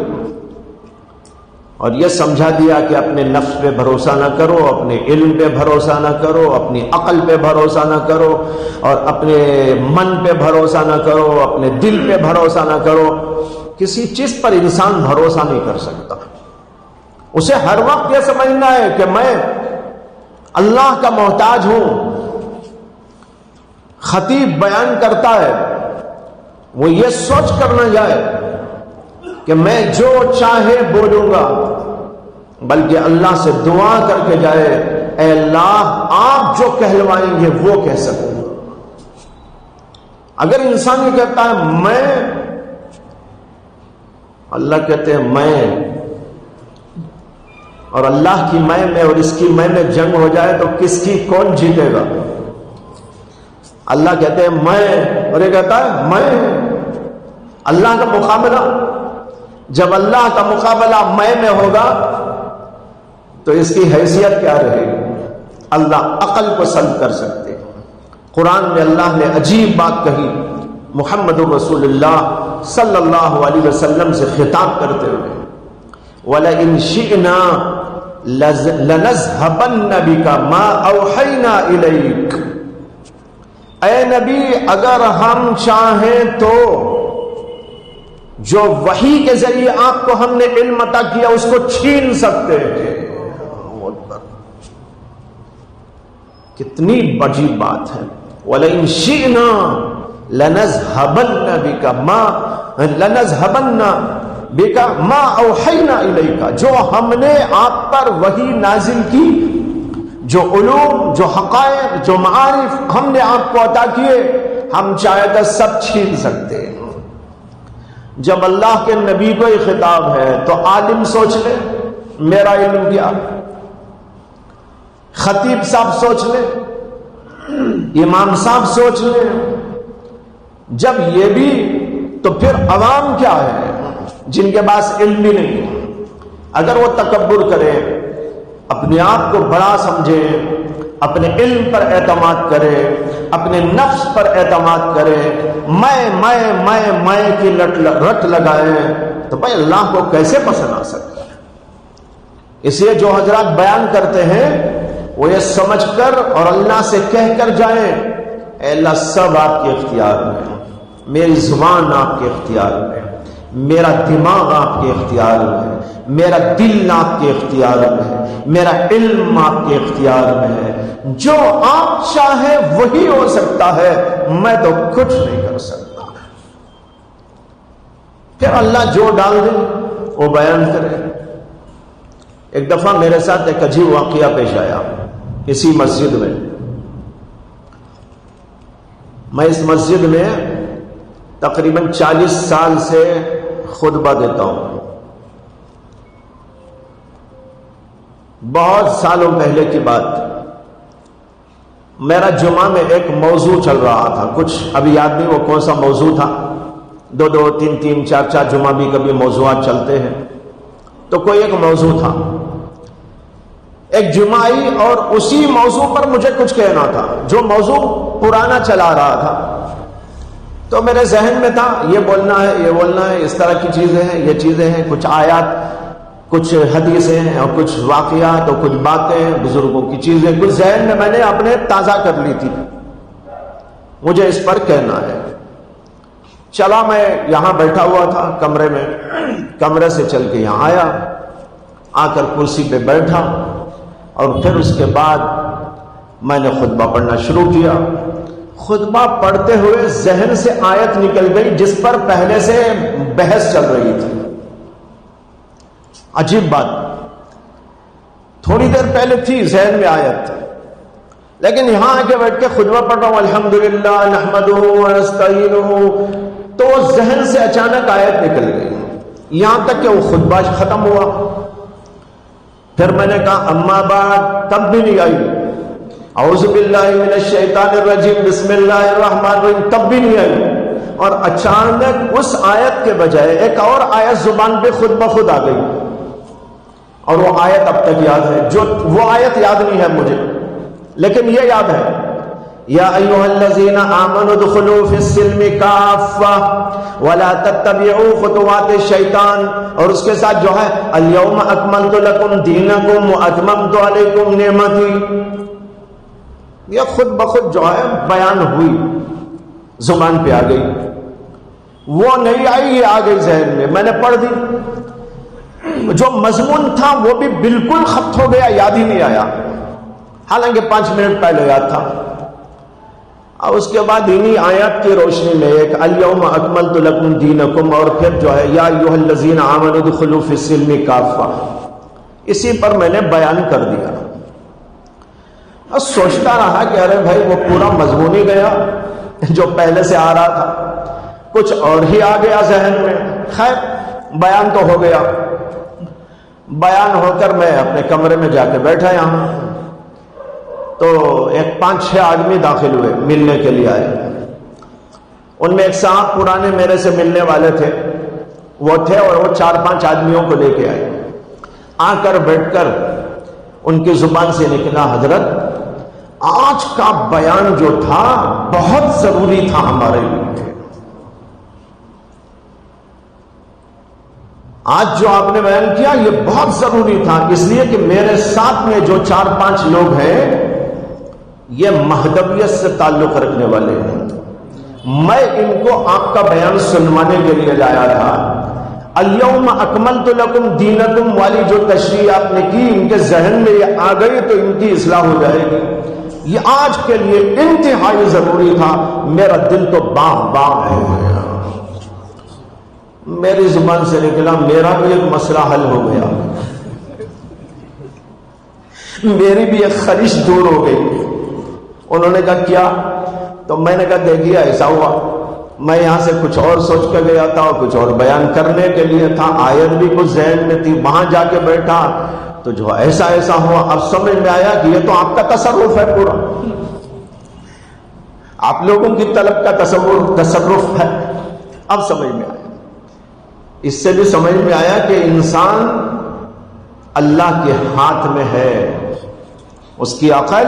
اور یہ سمجھا دیا کہ اپنے نفس پہ بھروسہ نہ کرو، اپنے علم پہ بھروسہ نہ کرو، اپنی عقل پہ بھروسہ نہ کرو، اور اپنے من پہ بھروسہ نہ کرو، اپنے دل پہ بھروسہ نہ کرو۔ کسی چیز پر انسان بھروسہ نہیں کر سکتا، اسے ہر وقت یہ سمجھنا ہے کہ میں اللہ کا محتاج ہوں۔ خطیب بیان کرتا ہے، وہ یہ سوچ کر نہ جائے کہ میں جو چاہے بولوں گا، بلکہ اللہ سے دعا کر کے جائے، اے اللہ آپ جو کہلوائیں گے وہ کہہ سکوں گا۔ اگر انسان یہ کہتا ہے میں، اللہ کہتے ہیں میں، اور اللہ کی میں اور اس کی میں جنگ ہو جائے تو کس کی کون جیتے گا؟ اللہ کہتے ہیں میں، اور یہ کہتا ہے میں۔ اللہ کا مقابلہ، جب اللہ کا مقابلہ میں ہوگا تو اس کی حیثیت کیا رہے گی؟ اللہ عقل کو سلب کر سکتے۔ قرآن میں اللہ نے عجیب بات کہی، محمد رسول اللہ صلی اللہ علیہ وسلم سے خطاب کرتے ہوئے، وَلَئِن شِئْنَا لَنَذْهَبَنَّ بِكَ مَا أَوْحَيْنَا إِلَيْكَ، اے نبی اگر ہم چاہیں تو جو وحی کے ذریعے آپ کو ہم نے علم عطا کیا اس کو چھین سکتے ہیں۔ کتنی بڑی بات ہے، وَلَئِن شِئْنَا لَنَذْهَبَنَّ بِكَ مَا أَوْحَيْنَا إِلَيْكَ، جو ہم نے آپ پر وحی نازل کی، جو علوم، جو حقائق، جو معارف ہم نے آپ کو عطا کیے، ہم چاہے تو سب چھین سکتے ہیں۔ جب اللہ کے نبی کو یہ خطاب ہے تو عالم سوچ لے میرا علم کیا، خطیب صاحب سوچ لیں، امام صاحب سوچ لیں، جب یہ بھی تو پھر عوام کیا ہے جن کے پاس علم بھی نہیں؟ اگر وہ تکبر کرے، اپنے آپ کو بڑا سمجھے، اپنے علم پر اعتماد کرے، اپنے نفس پر اعتماد کرے، میں کی رٹ لگائے، تو بھائی اللہ کو کیسے پسند آ سکتا ہے؟ اس لیے جو حضرات بیان کرتے ہیں وہ یہ سمجھ کر اور اللہ سے کہہ کر جائیں، اے اللہ سب آپ کے اختیار میں ہے، میری زبان آپ کے اختیار میں ہے، میرا دماغ آپ کے اختیار میں ہے، میرا دل آپ کے اختیار میں ہے، میرا علم آپ کے اختیار میں ہے، جو آپ چاہیں وہی ہو سکتا ہے، میں تو کچھ نہیں کر سکتا۔ پھر اللہ جو ڈال دے وہ بیان کرے۔ ایک دفعہ میرے ساتھ ایک عجیب واقعہ پیش آیا اسی مسجد میں۔ میں اس مسجد میں تقریباً 40 سال سے خطبہ دیتا ہوں۔ بہت سالوں پہلے کی بات، میرا جمعہ میں ایک موضوع چل رہا تھا، کچھ ابھی یاد نہیں وہ کون سا موضوع تھا، 2 3 4 جمعہ بھی کبھی موضوعات چلتے ہیں، تو کوئی ایک موضوع تھا، ایک جمعہ آئی اور اسی موضوع پر مجھے کچھ کہنا تھا، جو موضوع پرانا چلا رہا تھا، تو میرے ذہن میں تھا یہ بولنا ہے، یہ بولنا ہے، اس طرح کی چیزیں ہیں، یہ چیزیں ہیں، کچھ آیات، کچھ حدیثیں ہیں، اور کچھ واقعات اور کچھ باتیں، بزرگوں کی چیزیں، کچھ ذہن میں نے اپنے تازہ کر لی تھی، مجھے اس پر کہنا ہے۔ چلا میں یہاں بیٹھا ہوا تھا کمرے میں، کمرے سے چل کے یہاں آیا، آ کر کرسی پہ بیٹھا، اور پھر اس کے بعد میں نے خطبہ پڑھنا شروع کیا۔ خطبہ پڑھتے ہوئے ذہن سے آیت نکل گئی جس پر پہلے سے بحث چل رہی تھی۔ عجیب بات، تھوڑی دیر پہلے تھی ذہن میں آیت، لیکن یہاں آ کے بیٹھ کے خطبہ پڑھ رہا ہوں، الحمدللہ نحمدہ ونستعینہ، تو ذہن سے اچانک آیت نکل گئی، یہاں تک کہ وہ خطبہ ختم ہوا۔ پھر میں نے کہا اما بعد، تب بھی نہیں آئی، اعوذ باللہ من الشیطان الرجیم بسم اللہ الرحمن الرحیم، تب بھی نہیں آئی، اور اچانک اس آیت کے بجائے ایک اور آیت زبان پہ خود بخود آ گئی، اور وہ آیت اب تک یاد ہے، جو وہ آیت یاد نہیں ہے مجھے، لیکن یہ یاد ہے، یا ایھا الذین آمنوا ادخلوا فی السلم کافہ ولا تتبعوا خطوات الشیطان، اور اس کے ساتھ جو ہے الیوم اکملت لکم دینکم واتممت علیکم نعمتی، یہ خود بخود جو ہے بیان ہوئی، زبان پہ آ گئی، وہ نہیں آئی، یہ آ گئی ذہن میں، میں نے پڑھ دی، جو مضمون تھا وہ بھی بالکل ختم ہو گیا، یاد ہی نہیں آیا، حالانکہ 5 منٹ پہلے یاد تھا۔ اور اس کے بعد انہی آیات کی روشنی میں ایک الیوم اکملت لکم دینکم، اور پھر جو ہے یا ایھا الذین آمنوا ادخلوا فی السلم کافہ، اسی پر میں نے بیان کر دیا۔ اور سوچتا رہا کہ ارے بھائی وہ پورا مضمون ہی گیا جو پہلے سے آ رہا تھا، کچھ اور ہی آ گیا ذہن میں، خیر بیان تو ہو گیا۔ بیان ہو کر میں اپنے کمرے میں جا کے بیٹھا یہاں، تو ایک 5-6 آدمی داخل ہوئے، ملنے کے لیے آئے، ان میں ایک صاحب پرانے میرے سے ملنے والے تھے، وہ تھے، اور وہ 4-5 آدمیوں کو لے کے آئے، آ کر بیٹھ کر ان کی زبان سے نکلا، حضرت آج کا بیان جو تھا بہت ضروری تھا ہمارے لیے، آج جو آپ نے بیان کیا یہ بہت ضروری تھا، اس لیے کہ میرے ساتھ میں جو 4-5 لوگ ہیں یہ مہدویت سے تعلق رکھنے والے ہیں، میں ان کو آپ کا بیان سنوانے کے لیے لایا تھا۔ الیوم اکملت لکم دینکم والی جو تشریح آپ نے کی، ان کے ذہن میں یہ آ گئی تو ان کی اصلاح ہو جائے گی، یہ آج کے لیے انتہائی ضروری تھا، میرا دل تو باغ باغ ہو گیا۔ میری زبان سے نکلا، میرا بھی ایک مسئلہ حل ہو گیا، میری بھی ایک خلش دور ہو گئی۔ انہوں نے کہا کیا؟ تو میں نے کہا دیکھیے ایسا ہوا، میں یہاں سے کچھ اور سوچ کے گیا تھا اور کچھ اور بیان کرنے کے لیے تھا، آیت بھی کچھ ذہن میں تھی، وہاں جا کے بیٹھا تو جو ایسا ایسا ہوا، اب سمجھ میں آیا کہ یہ تو آپ کا تصرف ہے پورا، آپ لوگوں کی طلب کا تصرف ہے۔ اب سمجھ میں آیا، اس سے بھی سمجھ میں آیا کہ انسان اللہ کے ہاتھ میں ہے، اس کی عقل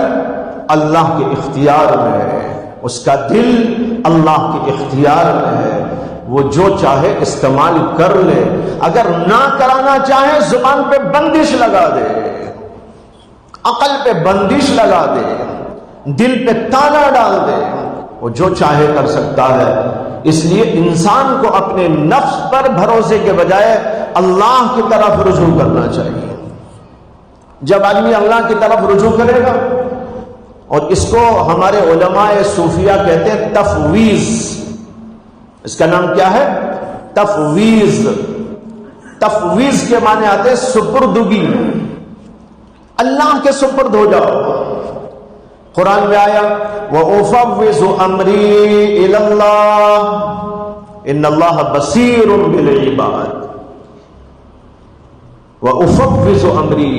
اللہ کے اختیار میں ہے، اس کا دل اللہ کے اختیار میں ہے، وہ جو چاہے استعمال کر لے، اگر نہ کرانا چاہے زبان پہ بندش لگا دے، عقل پہ بندش لگا دے، دل پہ تالا ڈال دے، وہ جو چاہے کر سکتا ہے۔ اس لیے انسان کو اپنے نفس پر بھروسے کے بجائے اللہ کی طرف رجوع کرنا چاہیے۔ جب آدمی اللہ کی طرف رجوع کرے گا، اور اس کو ہمارے علماء صوفیہ کہتے ہیں تفویض، اس کا نام کیا ہے؟ تفویض۔ تفویض کے معنی آتے ہیں سپردگی، اللہ کے سپرد ہو جاؤ۔ قرآن میں آیا وَأُفَوِّضُ أَمْرِي إِلَى اللَّهِ إِنَّ اللَّهَ بَصِيرٌ بِالْعِبَادِ۔ وَأُفَوِّضُ أَمْرِي،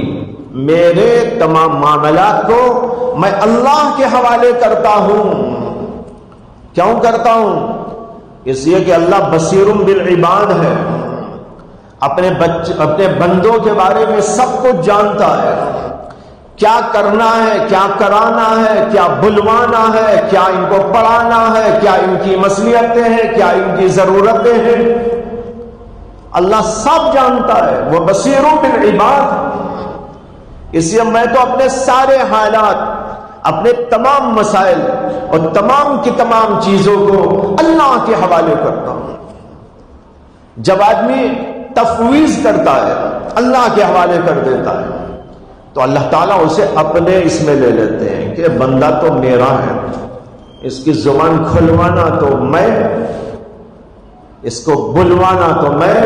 میرے تمام معاملات کو میں اللہ کے حوالے کرتا ہوں۔ کیوں کرتا ہوں؟ اس لیے کہ اللہ بصیر بالعباد ہے، اپنے بندوں کے بارے میں سب کچھ جانتا ہے، کیا کرنا ہے، کیا کرانا ہے، کیا بلوانا ہے، کیا ان کو پڑھانا ہے، کیا ان کی مصلحتیں ہیں، کیا ان کی ضرورتیں ہیں، اللہ سب جانتا ہے، وہ بصیر بالعباد۔ اس لیے میں تو اپنے سارے حالات، اپنے تمام مسائل اور تمام کی تمام چیزوں کو اللہ کے حوالے کرتا ہوں۔ جب آدمی تفویض کرتا ہے، اللہ کے حوالے کر دیتا ہے، تو اللہ تعالیٰ اسے اپنے اس میں لے لیتے ہیں کہ بندہ تو میرا ہے، اس کی زبان کھلوانا تو میں، اس کو بلوانا تو میں،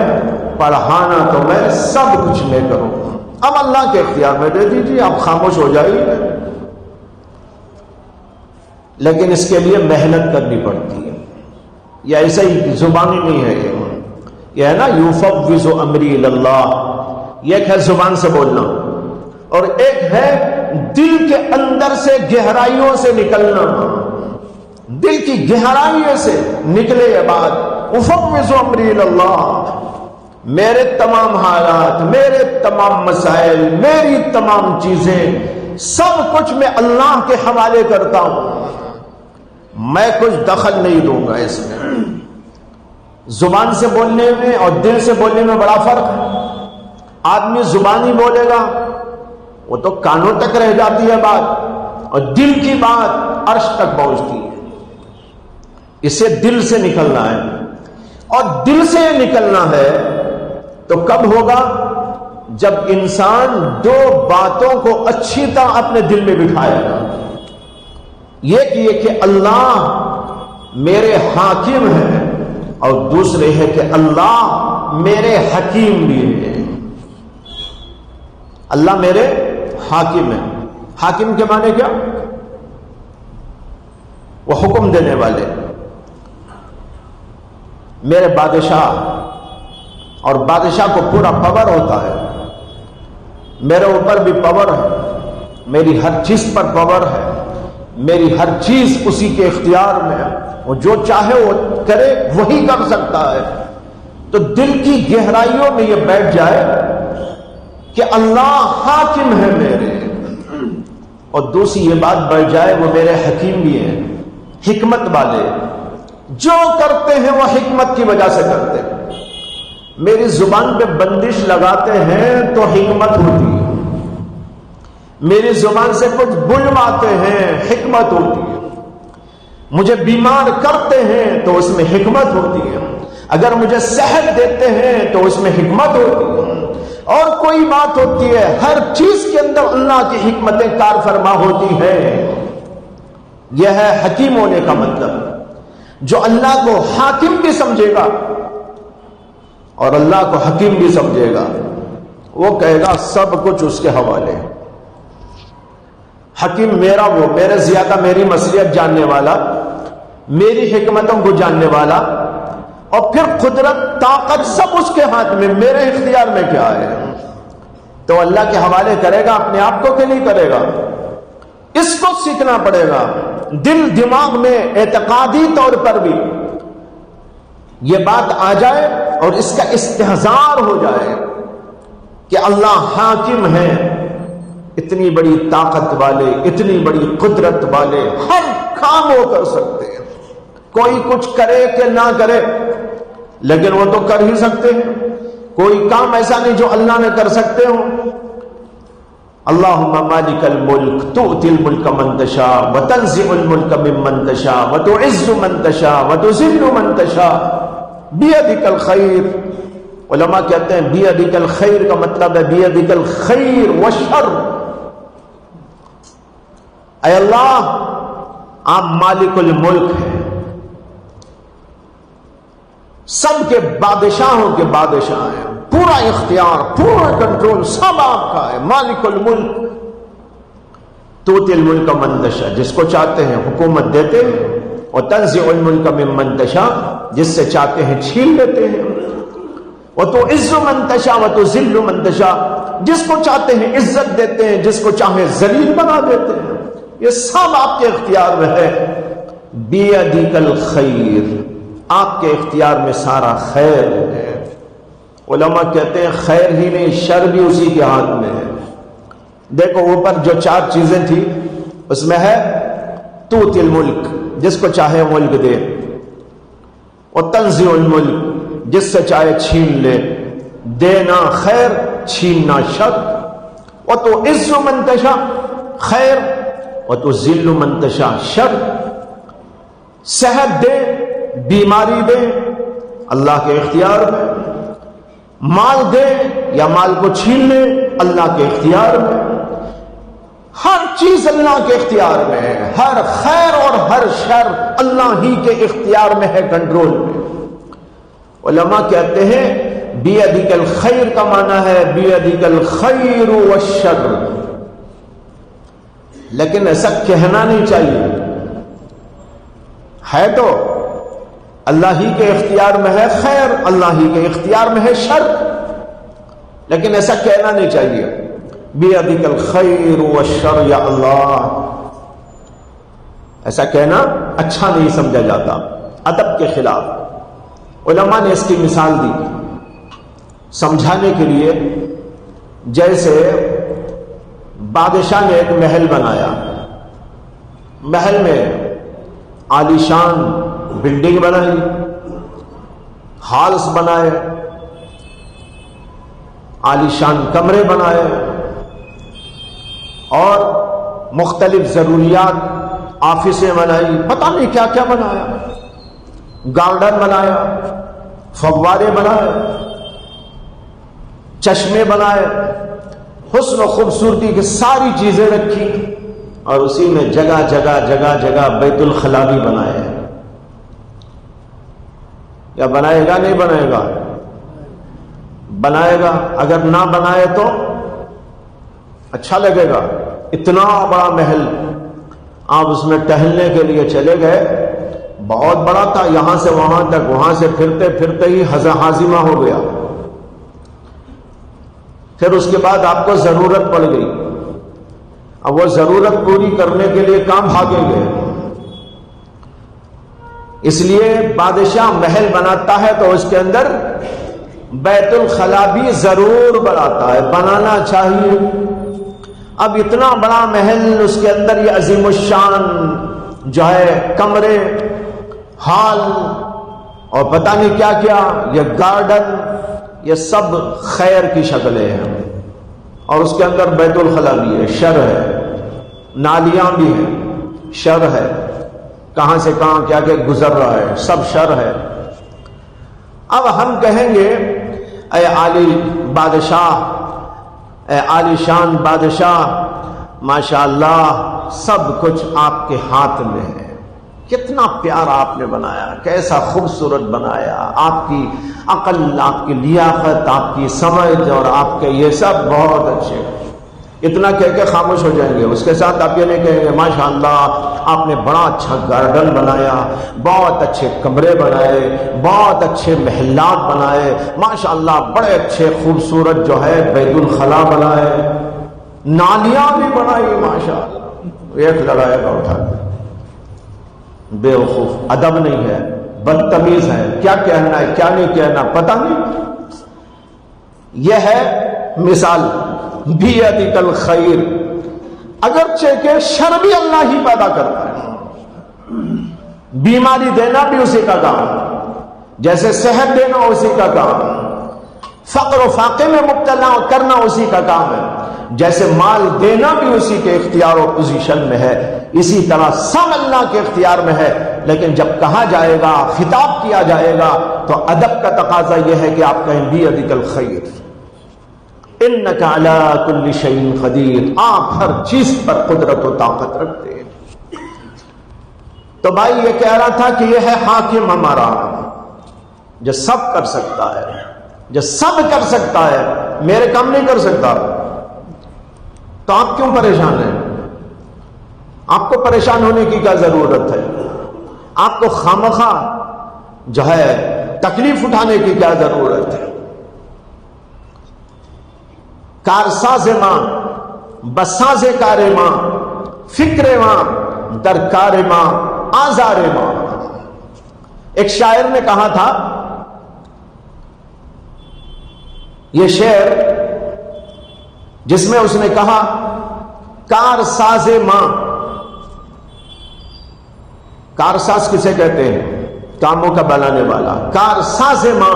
پڑھانا تو میں، سب کچھ میں کروں۔ اب اللہ کے اختیار میں دے دیجیے، آپ خاموش ہو جائیے۔ لیکن اس کے لیے محنت کرنی پڑتی ہے، یہ ایسا ہی زبانی نہیں ہے، یہ ہے نا یفوض امری الی اللہ، یہ ایک ہے زبان سے بولنا، اور ایک ہے دل کے اندر سے گہرائیوں سے نکلنا، دل کی گہرائیوں سے نکلے یہ بات، افوض امری الی اللہ، میرے تمام حالات، میرے تمام مسائل، میری تمام چیزیں، سب کچھ میں اللہ کے حوالے کرتا ہوں، میں کچھ دخل نہیں دوں گا اس میں۔ زبان سے بولنے میں اور دل سے بولنے میں بڑا فرق ہے۔ آدمی زبانی بولے گا وہ تو کانوں تک رہ جاتی ہے بات، اور دل کی بات عرش تک پہنچتی ہے۔ اسے دل سے نکلنا ہے، اور دل سے نکلنا ہے تو کب ہوگا؟ جب انسان دو باتوں کو اچھی طرح اپنے دل میں بٹھائے گا، یہ کہ اللہ میرے حاکم ہے، اور دوسرے ہے کہ اللہ میرے حکیم بھی ہے۔ اللہ میرے حاکم ہے۔ حاکم کے معنی کیا؟ وہ حکم دینے والے، میرے بادشاہ، اور بادشاہ کو پورا پاور ہوتا ہے، میرے اوپر بھی پاور ہے، میری ہر چیز پر پاور ہے، میری ہر چیز اسی کے اختیار میں ہے، وہ جو چاہے وہ کرے، وہی کر سکتا ہے۔ تو دل کی گہرائیوں میں یہ بیٹھ جائے کہ اللہ حاکم ہے میرے، اور دوسری یہ بات بیٹھ جائے وہ میرے حکیم بھی ہیں، حکمت والے، جو کرتے ہیں وہ حکمت کی وجہ سے کرتے ہیں۔ میری زبان پہ بندش لگاتے ہیں تو حکمت ہوتی ہے، میری زبان سے کچھ بلواتے ہیں، حکمت ہوتی ہے، مجھے بیمار کرتے ہیں تو اس میں حکمت ہوتی ہے، اگر مجھے صحت دیتے ہیں تو اس میں حکمت ہوتی ہے، اور کوئی بات ہوتی ہے، ہر چیز کے اندر اللہ کی حکمتیں کار فرما ہوتی ہیں۔ یہ ہے حکیم ہونے کا مطلب۔ جو اللہ کو حاکم بھی سمجھے گا اور اللہ کو حکیم بھی سمجھے گا، وہ کہے گا سب کچھ اس کے حوالے۔ حکیم میرا، وہ میرے زیادہ میری مصلحت جاننے والا، میری حکمتوں کو جاننے والا، اور پھر قدرت، طاقت سب اس کے ہاتھ میں، میرے اختیار میں کیا ہے؟ تو اللہ کے حوالے کرے گا، اپنے آپ کو کہ نہیں کرے گا؟ اس کو سیکھنا پڑے گا۔ دل دماغ میں اعتقادی طور پر بھی یہ بات آ جائے اور اس کا استحضار ہو جائے کہ اللہ حاکم ہے، اتنی بڑی طاقت والے، اتنی بڑی قدرت والے، ہر کام وہ کر سکتے ہیں، کوئی کچھ کرے کہ نہ کرے لیکن وہ تو کر ہی سکتے ہیں۔ کوئی کام ایسا نہیں جو اللہ نے کر سکتے ہوں۔ اللہم مالک الملک تؤتی الملک من تشاء وتنزع الملک ممن تشاء وتعز من تشاء وتذل من تشاء بیدک الخیر۔ علماء کہتے ہیں بیدک الخیر کا مطلب ہے بیدک الخیر والشر۔ اے اللہ آپ مالک الملک ہیں، سب کے بادشاہوں کے بادشاہ ہیں، پورا اختیار، پورا کنٹرول سب آپ کا ہے، مالک الملک۔ تؤتی الملک من تشاء، جس کو چاہتے ہیں حکومت دیتے ہیں، اور تنزع الملک ممن تشاء، جس سے چاہتے ہیں چھین لیتے ہیں، وتعز من تشاء وتذل من تشاء، جس کو چاہتے ہیں عزت دیتے ہیں، جس کو چاہے ذلیل بنا دیتے ہیں۔ یہ سب آپ کے اختیار میں ہے۔ بیدک الخیر، آپ کے اختیار میں سارا خیر ہے۔ علماء کہتے ہیں خیر ہی نہیں، شر بھی اسی کے ہاتھ میں ہے۔ دیکھو اوپر جو 4 چیزیں تھی اس میں ہے تؤتی الملک، جس کو چاہے ملک دے، اور تنزع الملک، جس سے چاہے چھین لے، دینا خیر، چھیننا شر، وتعز من تشاء خیر وتذل من تشاء شر۔ صحت دے، بیماری دے، اللہ کے اختیار میں، مال دے یا مال کو چھین لے، اللہ کے اختیار میں، ہر چیز اللہ کے اختیار میں ہے، ہر خیر اور ہر شر اللہ ہی کے اختیار میں ہے، کنٹرول میں۔ علماء کہتے ہیں بیدک الخیر کا معنی ہے بیدک الخیر والشر، لیکن ایسا کہنا نہیں چاہیے، ہے تو اللہ ہی کے اختیار میں ہے خیر، اللہ ہی کے اختیار میں ہے شر، لیکن ایسا کہنا نہیں چاہیے بیدک الخیر والشر یا اللہ، ایسا کہنا اچھا نہیں سمجھا جاتا، ادب کے خلاف۔ علماء نے اس کی مثال دی سمجھانے کے لیے، جیسے بادشاہ نے ایک محل بنایا، محل میں عالی شان بلڈنگ بنائی، ہالس بنائے، عالی شان کمرے بنائے، اور مختلف ضروریات، آفسیں بنائی، پتہ نہیں کیا کیا بنایا، گارڈن بنایا، فوارے بنائے، چشمے بنائے، حسن و خوبصورتی کی ساری چیزیں رکھی، اور اسی میں جگہ جگہ جگہ جگہ بیت الخلا بھی بنائے۔ یا بنائے گا نہیں بنائے گا؟ بنائے گا، اگر نہ بنائے تو اچھا لگے گا؟ اتنا بڑا محل، آپ اس میں ٹہلنے کے لیے چلے گئے، بہت بڑا تھا، یہاں سے وہاں تک، وہاں سے پھرتے پھرتے ہی ہاضمہ ہو گیا۔ پھر اس کے بعد آپ کو ضرورت پڑ گئی، اب وہ ضرورت پوری کرنے کے لیے کام بھاگیں گے۔ اس لیے بادشاہ محل بناتا ہے تو اس کے اندر بیت الخلا بھی ضرور بناتا ہے، بنانا چاہیے۔ اب اتنا بڑا محل، اس کے اندر یہ عظیم الشان جو ہے کمرے، ہال اور پتہ نہیں کیا کیا، یہ گارڈن، یہ سب خیر کی شکلیں ہیں، اور اس کے اندر بیت الخلا بھی ہے، شر ہے، نالیاں بھی ہیں، شر ہے، کہاں سے کہاں کیا کہ گزر رہا ہے، سب شر ہے۔ اب ہم کہیں گے اے عالی بادشاہ، اے عالی شان بادشاہ، ماشاءاللہ سب کچھ آپ کے ہاتھ میں ہے، کتنا پیارا آپ نے بنایا، کیسا خوبصورت بنایا، آپ کی عقل، آپ کی لیاقت، آپ کی سمجھ اور آپ کے یہ سب بہت اچھے۔ اتنا کہہ کے خاموش ہو جائیں گے. اس کے ساتھ آپ یہ نہیں کہیں گے ماشاءاللہ آپ نے بڑا اچھا گارڈن بنایا، بہت اچھے کمرے بنائے، بہت اچھے محلات بنائے، ماشاءاللہ بڑے اچھے خوبصورت جو ہے بیت الخلا بنائے، نالیاں بھی بنائی ماشاءاللہ. ایک لگائے گا اٹھا کے، بے وقوف، ادب نہیں ہے، بدتمیز ہے، کیا کہنا ہے کیا نہیں کہنا پتہ نہیں. یہ ہے مثال بیدک الخیر. اگرچہ کہ شر بھی اللہ ہی پیدا کرتا ہے، بیماری دینا بھی اسی کا کام، جیسے صحت دینا اسی کا کام، فقر و فاقے میں مبتلا کرنا اسی کا کام ہے، جیسے مال دینا بھی اسی کے اختیار و پوزیشن میں ہے، اسی طرح سب اللہ کے اختیار میں ہے. لیکن جب کہا جائے گا، خطاب کیا جائے گا، تو ادب کا تقاضا یہ ہے کہ آپ کہیں بیدک الخیر، انک علی کل شیء قدیر، آپ ہر چیز پر قدرت و طاقت رکھتے ہیں. تو بھائی یہ کہہ رہا تھا کہ یہ ہے حاکم ہمارا، جو سب کر سکتا ہے، جو سب کر سکتا ہے، میرے کام نہیں کر سکتا. تو آپ کیوں پریشان ہیں؟ آپ کو پریشان ہونے کی کیا ضرورت ہے؟ آپ کو خامخواہ جو ہے تکلیف اٹھانے کی کیا ضرورت ہے؟ کارساز ماں بساز کار ماں، فکر ماں در کار ماں آزار ماں. ایک شاعر نے کہا تھا، یہ شعر جس میں اس نے کہا کارساز ماں. کارساز کسے کہتے ہیں؟ کاموں کا بنانے والا. کارساز ماں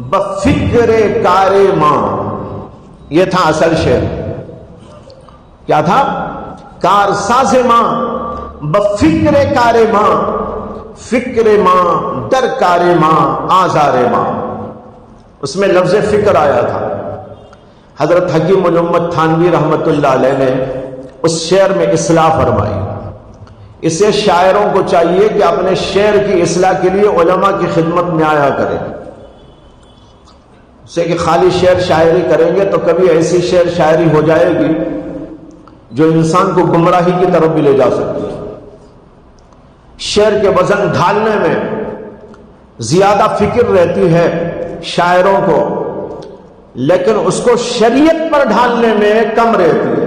بفکر کار ماں، یہ تھا اصل شعر. کیا تھا؟ کارساز ماں بفکر کار ماں، فکر ماں در کار ماں آزار ماں. اس میں لفظ فکر آیا تھا. حضرت حکیم الامت تھانوی رحمت اللہ علیہ نے اس شعر میں اصلاح فرمائی. اسے شاعروں کو چاہیے کہ اپنے شعر کی اصلاح کے لیے علماء کی خدمت میں آیا کریں. اسے کہ خالی شعر شاعری کریں گے تو کبھی ایسی شعر شاعری ہو جائے گی جو انسان کو گمراہی کی طرف بھی لے جا سکتی ہے. شعر کے وزن ڈھالنے میں زیادہ فکر رہتی ہے شاعروں کو، لیکن اس کو شریعت پر ڈھالنے میں کم رہتی ہے.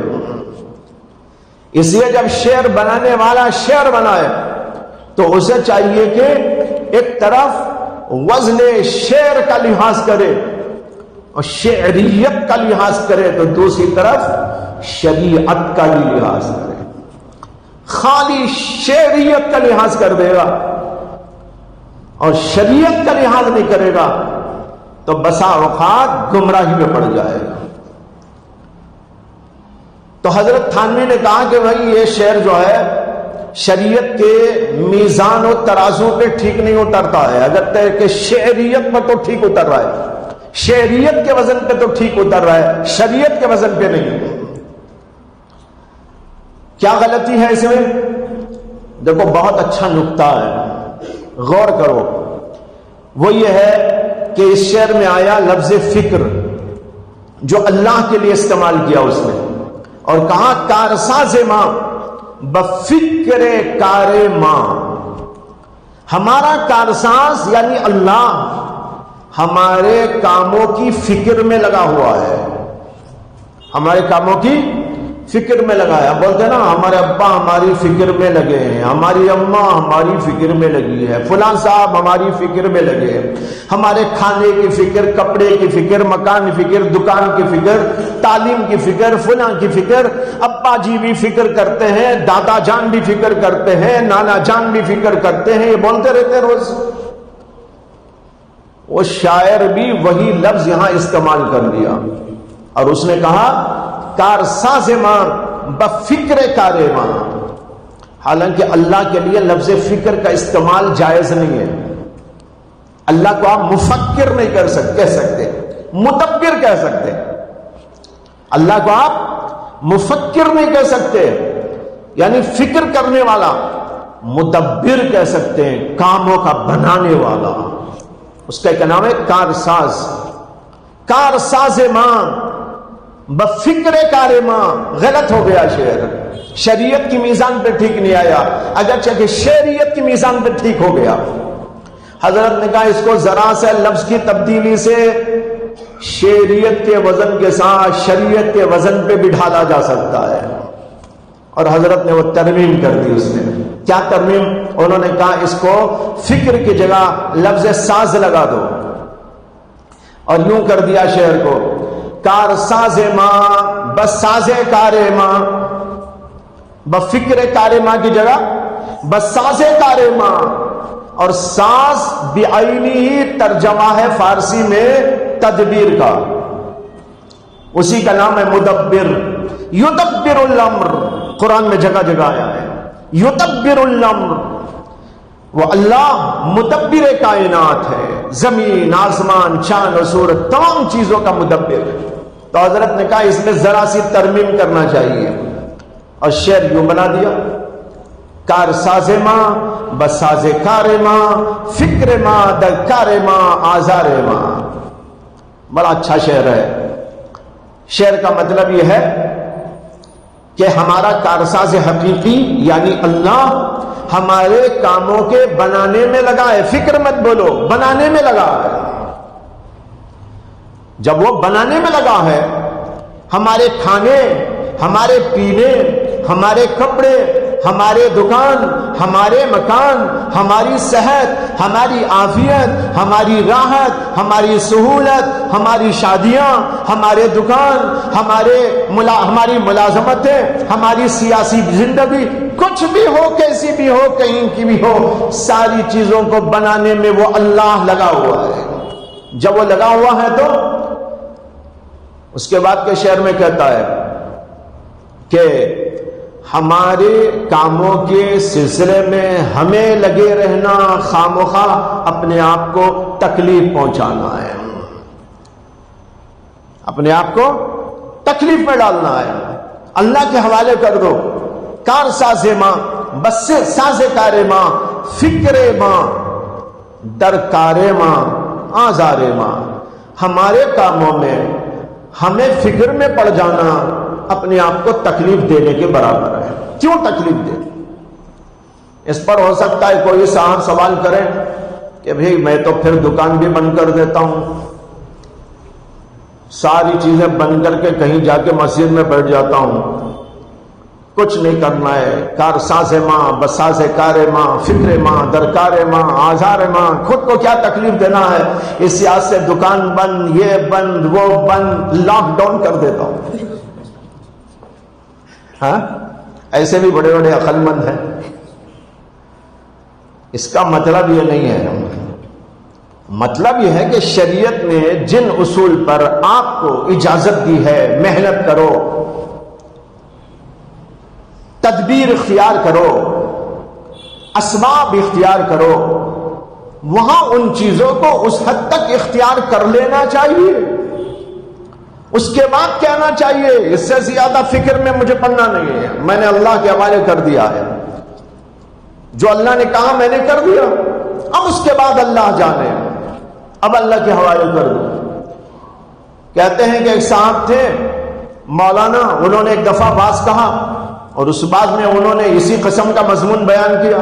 اس لیے جب شعر بنانے والا شعر بنائے تو اسے چاہیے کہ ایک طرف وزن شعر کا لحاظ کرے اور شعریت کا لحاظ کرے، تو دوسری طرف شریعت کا بھی لحاظ کرے. خالی شعریت کا لحاظ کر دے گا اور شریعت کا لحاظ نہیں کرے گا تو بسا اوقات گمراہی میں پڑ جائے گا. تو حضرت تھانوی نے کہا کہ بھائی یہ شعر جو ہے شریعت کے میزان و ترازو پہ ٹھیک نہیں اترتا ہے. اگر کہ شعریت پر تو ٹھیک اتر رہا ہے، شعریت کے وزن پہ تو ٹھیک اتر رہا ہے، شریعت کے وزن پہ نہیں. کیا غلطی ہے اس میں؟ دیکھو بہت اچھا نکتہ ہے، غور کرو. وہ یہ ہے کہ اس شعر میں آیا لفظ فکر جو اللہ کے لیے استعمال کیا اس نے، اور کہا کارساز ماں بفکر کار ماں. ہمارا کارساز یعنی اللہ ہمارے کاموں کی فکر میں لگا ہوا ہے، ہمارے کاموں کی فکر میں لگایا. بولتے نا ہمارے ابا ہماری فکر میں لگے ہیں، ہماری اماں ہماری فکر میں لگی ہے، فلاں صاحب ہماری فکر میں لگے ہیں. ہمارے کھانے کی فکر، کپڑے کی فکر، مکان کی فکر، دکان کی فکر، تعلیم کی فکر، فلاں کی فکر. ابا جی بھی فکر کرتے ہیں، دادا جان بھی فکر کرتے ہیں، نانا جان بھی فکر کرتے ہیں. یہ بولتے رہتے ہیں روز. وہ شاعر بھی وہی لفظ یہاں استعمال کر لیا اور اس نے کہا کارساز ماں بفکر کار ماں. حالانکہ اللہ کے لیے لفظ فکر کا استعمال جائز نہیں ہے. اللہ کو آپ مفکر نہیں کہہ سکتے، مدبر کہہ سکتے. اللہ کو آپ مفکر نہیں کہہ سکتے، یعنی فکر کرنے والا. مدبر کہہ سکتے ہیں، کاموں کا بنانے والا. اس کا ایک نام ہے کارساز. کارساز ماں بفکر کار ماں، غلط ہو گیا شعر، شریعت کی میزان پہ ٹھیک نہیں آیا، اگرچہ کہ شریعت کی میزان پہ ٹھیک ہو گیا۔ حضرت نے کہا اس کو ذرا سے لفظ کی تبدیلی سے شریعت کے وزن کے ساتھ شریعت کے وزن پہ بھی ڈھالا جا سکتا ہے، اور حضرت نے وہ ترمیم کر دی۔ اس میں کیا ترمیم؟ انہوں نے کہا اس کو فکر کی جگہ لفظ ساز لگا دو، اور یوں کر دیا شعر کو، کار ساز ماں بس ساز کار ماں، بفکر کار ماں کی جگہ بس ساز کار ماں، اور ساز بعینی ہی ترجمہ ہے فارسی میں تدبیر کا، اسی کا نام ہے مدبر، یدبر الامر، قرآن میں جگہ جگہ آیا ہے یدبر الامر، وہ اللہ مدبر کائنات ہے، زمین آسمان چاند و سورج تمام چیزوں کا مدبر ہے۔ تو حضرت نے کہا اس میں ذرا سی ترمیم کرنا چاہیے، اور شعر یوں بنا دیا، کار ساز ماں بساز کار ماں، فکر ماں در کار ماں آزار ماں۔ بڑا اچھا شعر ہے۔ شعر کا مطلب یہ ہے کہ ہمارا کارساز حقیقی یعنی اللہ ہمارے کاموں کے بنانے میں لگا ہے، فکر مت بولو، بنانے میں لگا ہے۔ جب وہ بنانے میں لگا ہے، ہمارے کھانے، ہمارے پینے، ہمارے کپڑے، ہمارے دکان، ہمارے مکان، ہماری صحت، ہماری عافیت، ہماری راحت، ہماری سہولت، ہماری شادیاں، ہمارے دکان، ہماری ملازمتیں، ہماری سیاسی زندگی، کچھ بھی ہو، کیسی بھی ہو، کہیں کی بھی ہو، ساری چیزوں کو بنانے میں وہ اللہ لگا ہوا ہے۔ جب وہ لگا ہوا ہے تو اس کے بعد کے شعر میں کہتا ہے کہ ہمارے کاموں کے سلسلے میں ہمیں لگے رہنا، خامخواہ اپنے آپ کو تکلیف پہنچانا ہے، اپنے آپ کو تکلیف میں ڈالنا ہے، اللہ کے حوالے کر دو۔ کار ساز ماں بس ساز کار ماں، فکر ماں در کار ماں آزار ماں، ہمارے کاموں میں ہمیں فکر میں پڑ جانا اپنے آپ کو تکلیف دینے کے برابر ہے۔ کیوں تکلیف دے؟ اس پر ہو سکتا ہے کوئی صاحب سوال کرے کہ بھئی میں تو پھر دکان بھی بند کر دیتا ہوں، ساری چیزیں بند کر کے کہیں جا کے مسجد میں بیٹھ جاتا ہوں، کچھ نہیں کرنا ہے، کار ساز ماں بساز کار ماں، فکر ماں درکار ماں آزار ماں، خود کو کیا تکلیف دینا ہے، اس سیاست سے دکان بند، یہ بند، وہ بند، لاک ڈاؤن کر دیتا ہوں۔ ہاں ایسے بھی بڑے بڑے عقل مند ہیں۔ اس کا مطلب یہ نہیں ہے، مطلب یہ ہے کہ شریعت نے جن اصول پر آپ کو اجازت دی ہے، محنت کرو، تدبیر اختیار کرو، اسباب اختیار کرو، وہاں ان چیزوں کو اس حد تک اختیار کر لینا چاہیے، اس کے بعد کہنا چاہیے اس سے زیادہ فکر میں مجھے پڑنا نہیں ہے، میں نے اللہ کے حوالے کر دیا ہے، جو اللہ نے کہا میں نے کر دیا، اب اس کے بعد اللہ جانے، اب اللہ کے حوالے کر دو۔ کہتے ہیں کہ ایک صاحب تھے مولانا، انہوں نے ایک دفعہ باز کہا اور اس بات میں انہوں نے اسی قسم کا مضمون بیان کیا،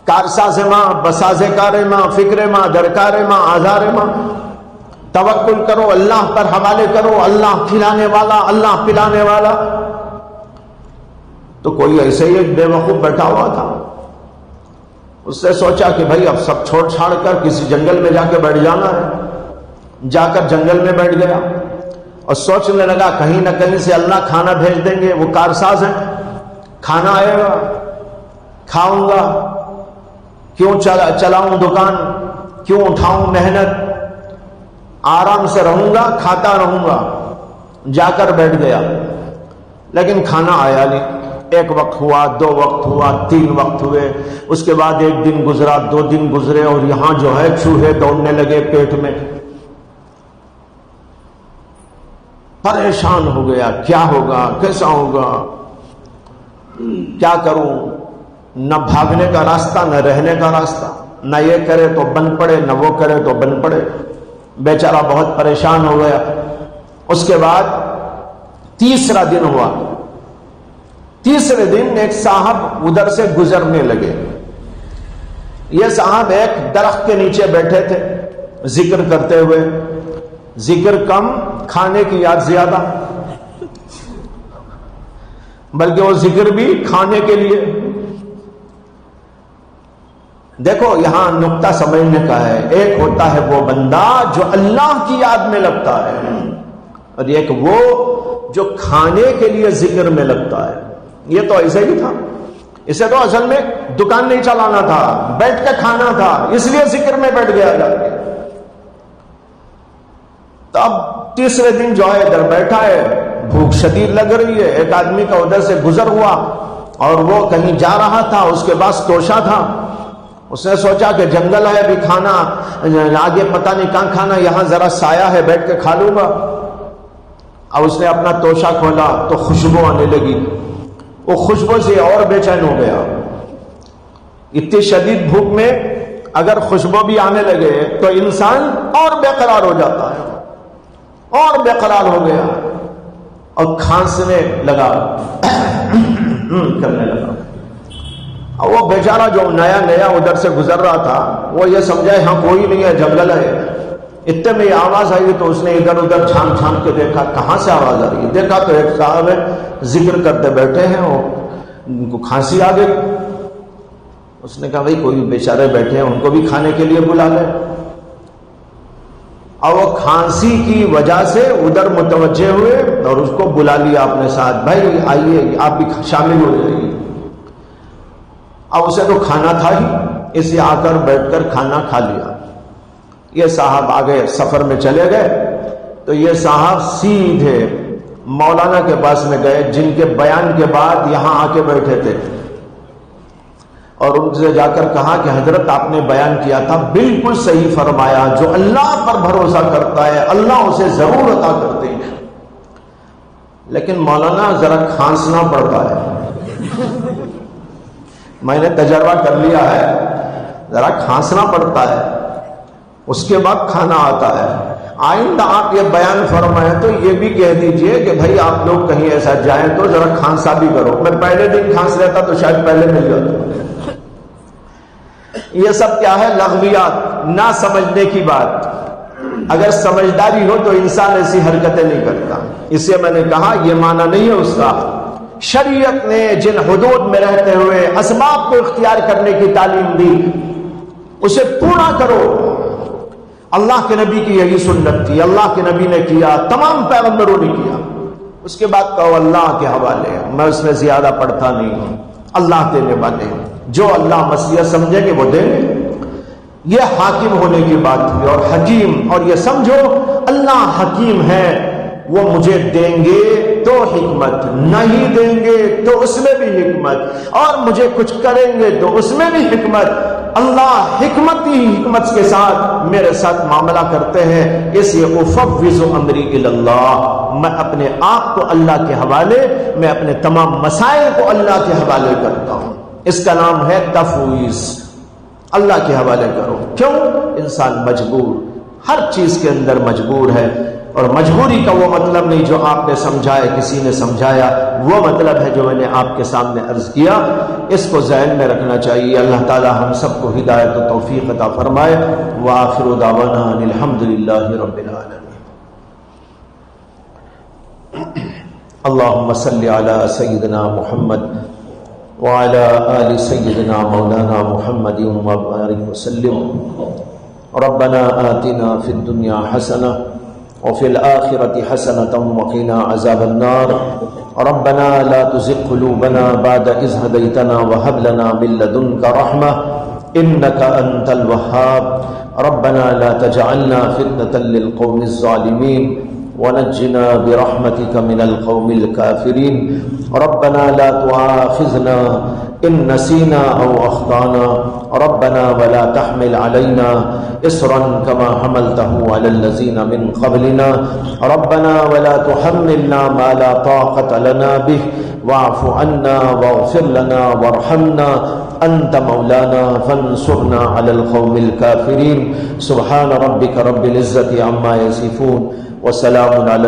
کارساز ماں بساز کار ماں، فکر ماں درکار ماں آزار ماں، توکل کرو، اللہ پر حوالے کرو، اللہ کھلانے والا، اللہ پلانے والا۔ تو کوئی ایسے ہی ایک بے وقوف بیٹھا ہوا تھا، اس سے سوچا کہ بھائی اب سب چھوڑ چھاڑ کر کسی جنگل میں جا کے بیٹھ جانا ہے، جا کر جنگل میں بیٹھ گیا اور سوچنے لگا کہیں نہ کہیں سے اللہ کھانا بھیج دیں گے، وہ کارساز ہیں، کھانا آئے گا، کھاؤں گا، کیوں چلاؤں دکان، کیوں اٹھاؤں محنت، آرام سے رہوں گا، کھاتا رہوں گا۔ جا کر بیٹھ گیا، لیکن کھانا آیا نہیں۔ ایک وقت ہوا، دو وقت ہوا، تین وقت ہوئے، اس کے بعد ایک دن گزرا، دو دن گزرے، اور یہاں جو ہے چوہے دوڑنے لگے پیٹ میں۔ پریشان ہو گیا، کیا ہوگا، کیسا ہوگا، کیا کروں، نہ بھاگنے کا راستہ، نہ رہنے کا راستہ، نہ یہ کرے تو بن پڑے، نہ وہ کرے تو بن پڑے، بیچارہ بہت پریشان ہو گیا۔ اس کے بعد تیسرا دن ہوا، تیسرے دن ایک صاحب ادھر سے گزرنے لگے. یہ صاحب ایک درخت کے نیچے بیٹھے تھے ذکر کرتے ہوئے. ذکر کم، کھانے کی یاد زیادہ، بلکہ وہ ذکر بھی کھانے کے لیے. دیکھو یہاں نقطہ سمجھنے کا ہے. ایک ہوتا ہے وہ بندہ جو اللہ کی یاد میں لگتا ہے، اور ایک وہ جو کھانے کے لیے ذکر میں لگتا ہے. یہ تو ایسے ہی تھا، اسے تو اصل میں دکان نہیں چلانا تھا، بیٹھ کے کھانا تھا، اس لیے ذکر میں بیٹھ گیا جا کے. تو اب تیسرے دن جو ہے ادھر بیٹھا ہے، بھوک شدید لگ رہی ہے. ایک آدمی کا ادھر سے گزر ہوا اور وہ کہیں جا رہا تھا، اس کے پاس توشہ تھا. اس نے سوچا کہ جنگل ہے، ابھی کھانا آگے پتہ نہیں کہاں کھانا، یہاں ذرا سایہ ہے، بیٹھ کے کھا لوں گا. اب اس نے اپنا توشہ کھولا تو خوشبو آنے لگی. وہ خوشبو سے اور بے چین ہو گیا. اتنی شدید بھوک میں اگر خوشبو بھی آنے لگے تو انسان اور بے قرار ہو جاتا ہے، اور بے قرار ہو گیا اور کھانسنے لگا کرنے لگا. اور وہ بیچارہ جو نیا نیا ادھر سے گزر رہا تھا وہ یہ سمجھا ہاں کوئی نہیں ہے، جنگل ہے. اتنے میں یہ آواز آئی تو اس نے ادھر ادھر چھان چھان کے دیکھا کہاں سے آواز آ رہی ہے. دیکھا تو ایک صاحب ذکر کرتے بیٹھے ہیں اور ان کو کھانسی آ گئی. اس نے کہا بھائی کوئی بیچارے بیٹھے ہیں، ان کو بھی کھانے کے لیے بلا لے. اور وہ کھانسی کی وجہ سے ادھر متوجہ ہوئے اور اس کو بلا لیا اپنے ساتھ. بھائی آئیے آپ بھی شامل ہو جائیے. اب اسے تو کھانا تھا ہی، اس لیے آ کر بیٹھ کر کھانا کھا لیا. یہ صاحب آگے سفر میں چلے گئے تو یہ صاحب سیدھے مولانا کے پاس میں گئے جن کے بیان کے بعد یہاں آ کے بیٹھے تھے، اور ان سے جا کر کہا کہ حضرت آپ نے بیان کیا تھا، بالکل صحیح فرمایا. جو اللہ پر بھروسہ کرتا ہے اللہ اسے ضرور عطا کرتے ہیں، لیکن مولانا ذرا کھانسنا پڑتا ہے. میں نے تجربہ کر لیا ہے، ذرا کھانسنا پڑتا ہے، اس کے بعد کھانا آتا ہے. آئندہ آپ یہ بیان فرمائیں تو یہ بھی کہہ دیجئے کہ بھائی آپ لوگ کہیں ایسا جائیں تو ذرا کھانسا بھی کرو. میں پہلے دن کھانس لیتا تو شاید پہلے مل جاتا. یہ سب کیا ہے؟ لغویات، نہ سمجھنے کی بات. اگر سمجھداری ہو تو انسان ایسی حرکتیں نہیں کرتا. اس لیے میں نے کہا یہ معنی نہیں ہے اس کا. شریعت نے جن حدود میں رہتے ہوئے اسباب کو اختیار کرنے کی تعلیم دی اسے پورا کرو. اللہ کے نبی کی یہی سنت تھی، اللہ کے نبی نے کیا، تمام پیغمبروں نے کیا. اس کے بعد کہو اللہ کے حوالے، میں اس میں زیادہ پڑھتا نہیں ہوں، اللہ دینے والے، جو اللہ مسیح سمجھے کہ وہ دے. یہ حاکم ہونے کی بات تھی. اور حکیم، اور یہ سمجھو اللہ حکیم ہے، وہ مجھے دیں گے تو حکمت، نہیں دیں گے تو اس میں بھی حکمت، اور مجھے کچھ کریں گے تو اس میں بھی حکمت. اللہ حکمت ہی حکمت کے ساتھ میرے ساتھ معاملہ کرتے ہیں. اس لیے افوض امری الی اللہ، میں اپنے آپ کو اللہ کے حوالے، میں اپنے تمام مسائل کو اللہ کے حوالے کرتا ہوں. اس کا نام ہے تفویض. اللہ کے حوالے کرو. کیوں؟ انسان مجبور، ہر چیز کے اندر مجبور ہے. اور مجبوری کا وہ مطلب نہیں جو آپ نے سمجھایا، کسی نے سمجھایا، وہ مطلب ہے جو میں نے آپ کے سامنے عرض کیا. اس کو ذہن میں رکھنا چاہیے. اللہ تعالی ہم سب کو ہدایت و توفیق عطا فرمائے. وآخر دعوانا ان الحمد للہ رب العالمین. اللہم صل علی سیدنا محمد وعلی آل سیدنا مولانا محمد وبارک وسلم. ربنا آتنا فی الدنیا حسنہ وفي الآخرة حسنة وقنا عذاب النار. ربنا لا تزغ قلوبنا بعد إذ هديتنا وهب لنا من لدنك رحمة إنك أنت الوهاب. ربنا لا تجعلنا فتنة للقوم الظالمين ونجنا برحمتك من القوم الكافرين. ربنا لا تؤاخذنا إن نسينا أو أخطأنا. ربنا ولا تحمل علينا إصرا كما حملته على الذين من قبلنا. ربنا ولا تحملنا ما لا طاقة لنا به واعف عنا واغفر لنا وارحمنا أنت مولانا فانصرنا على القوم الكافرين. سبحان ربك رب العزة عما يصفون وسلام على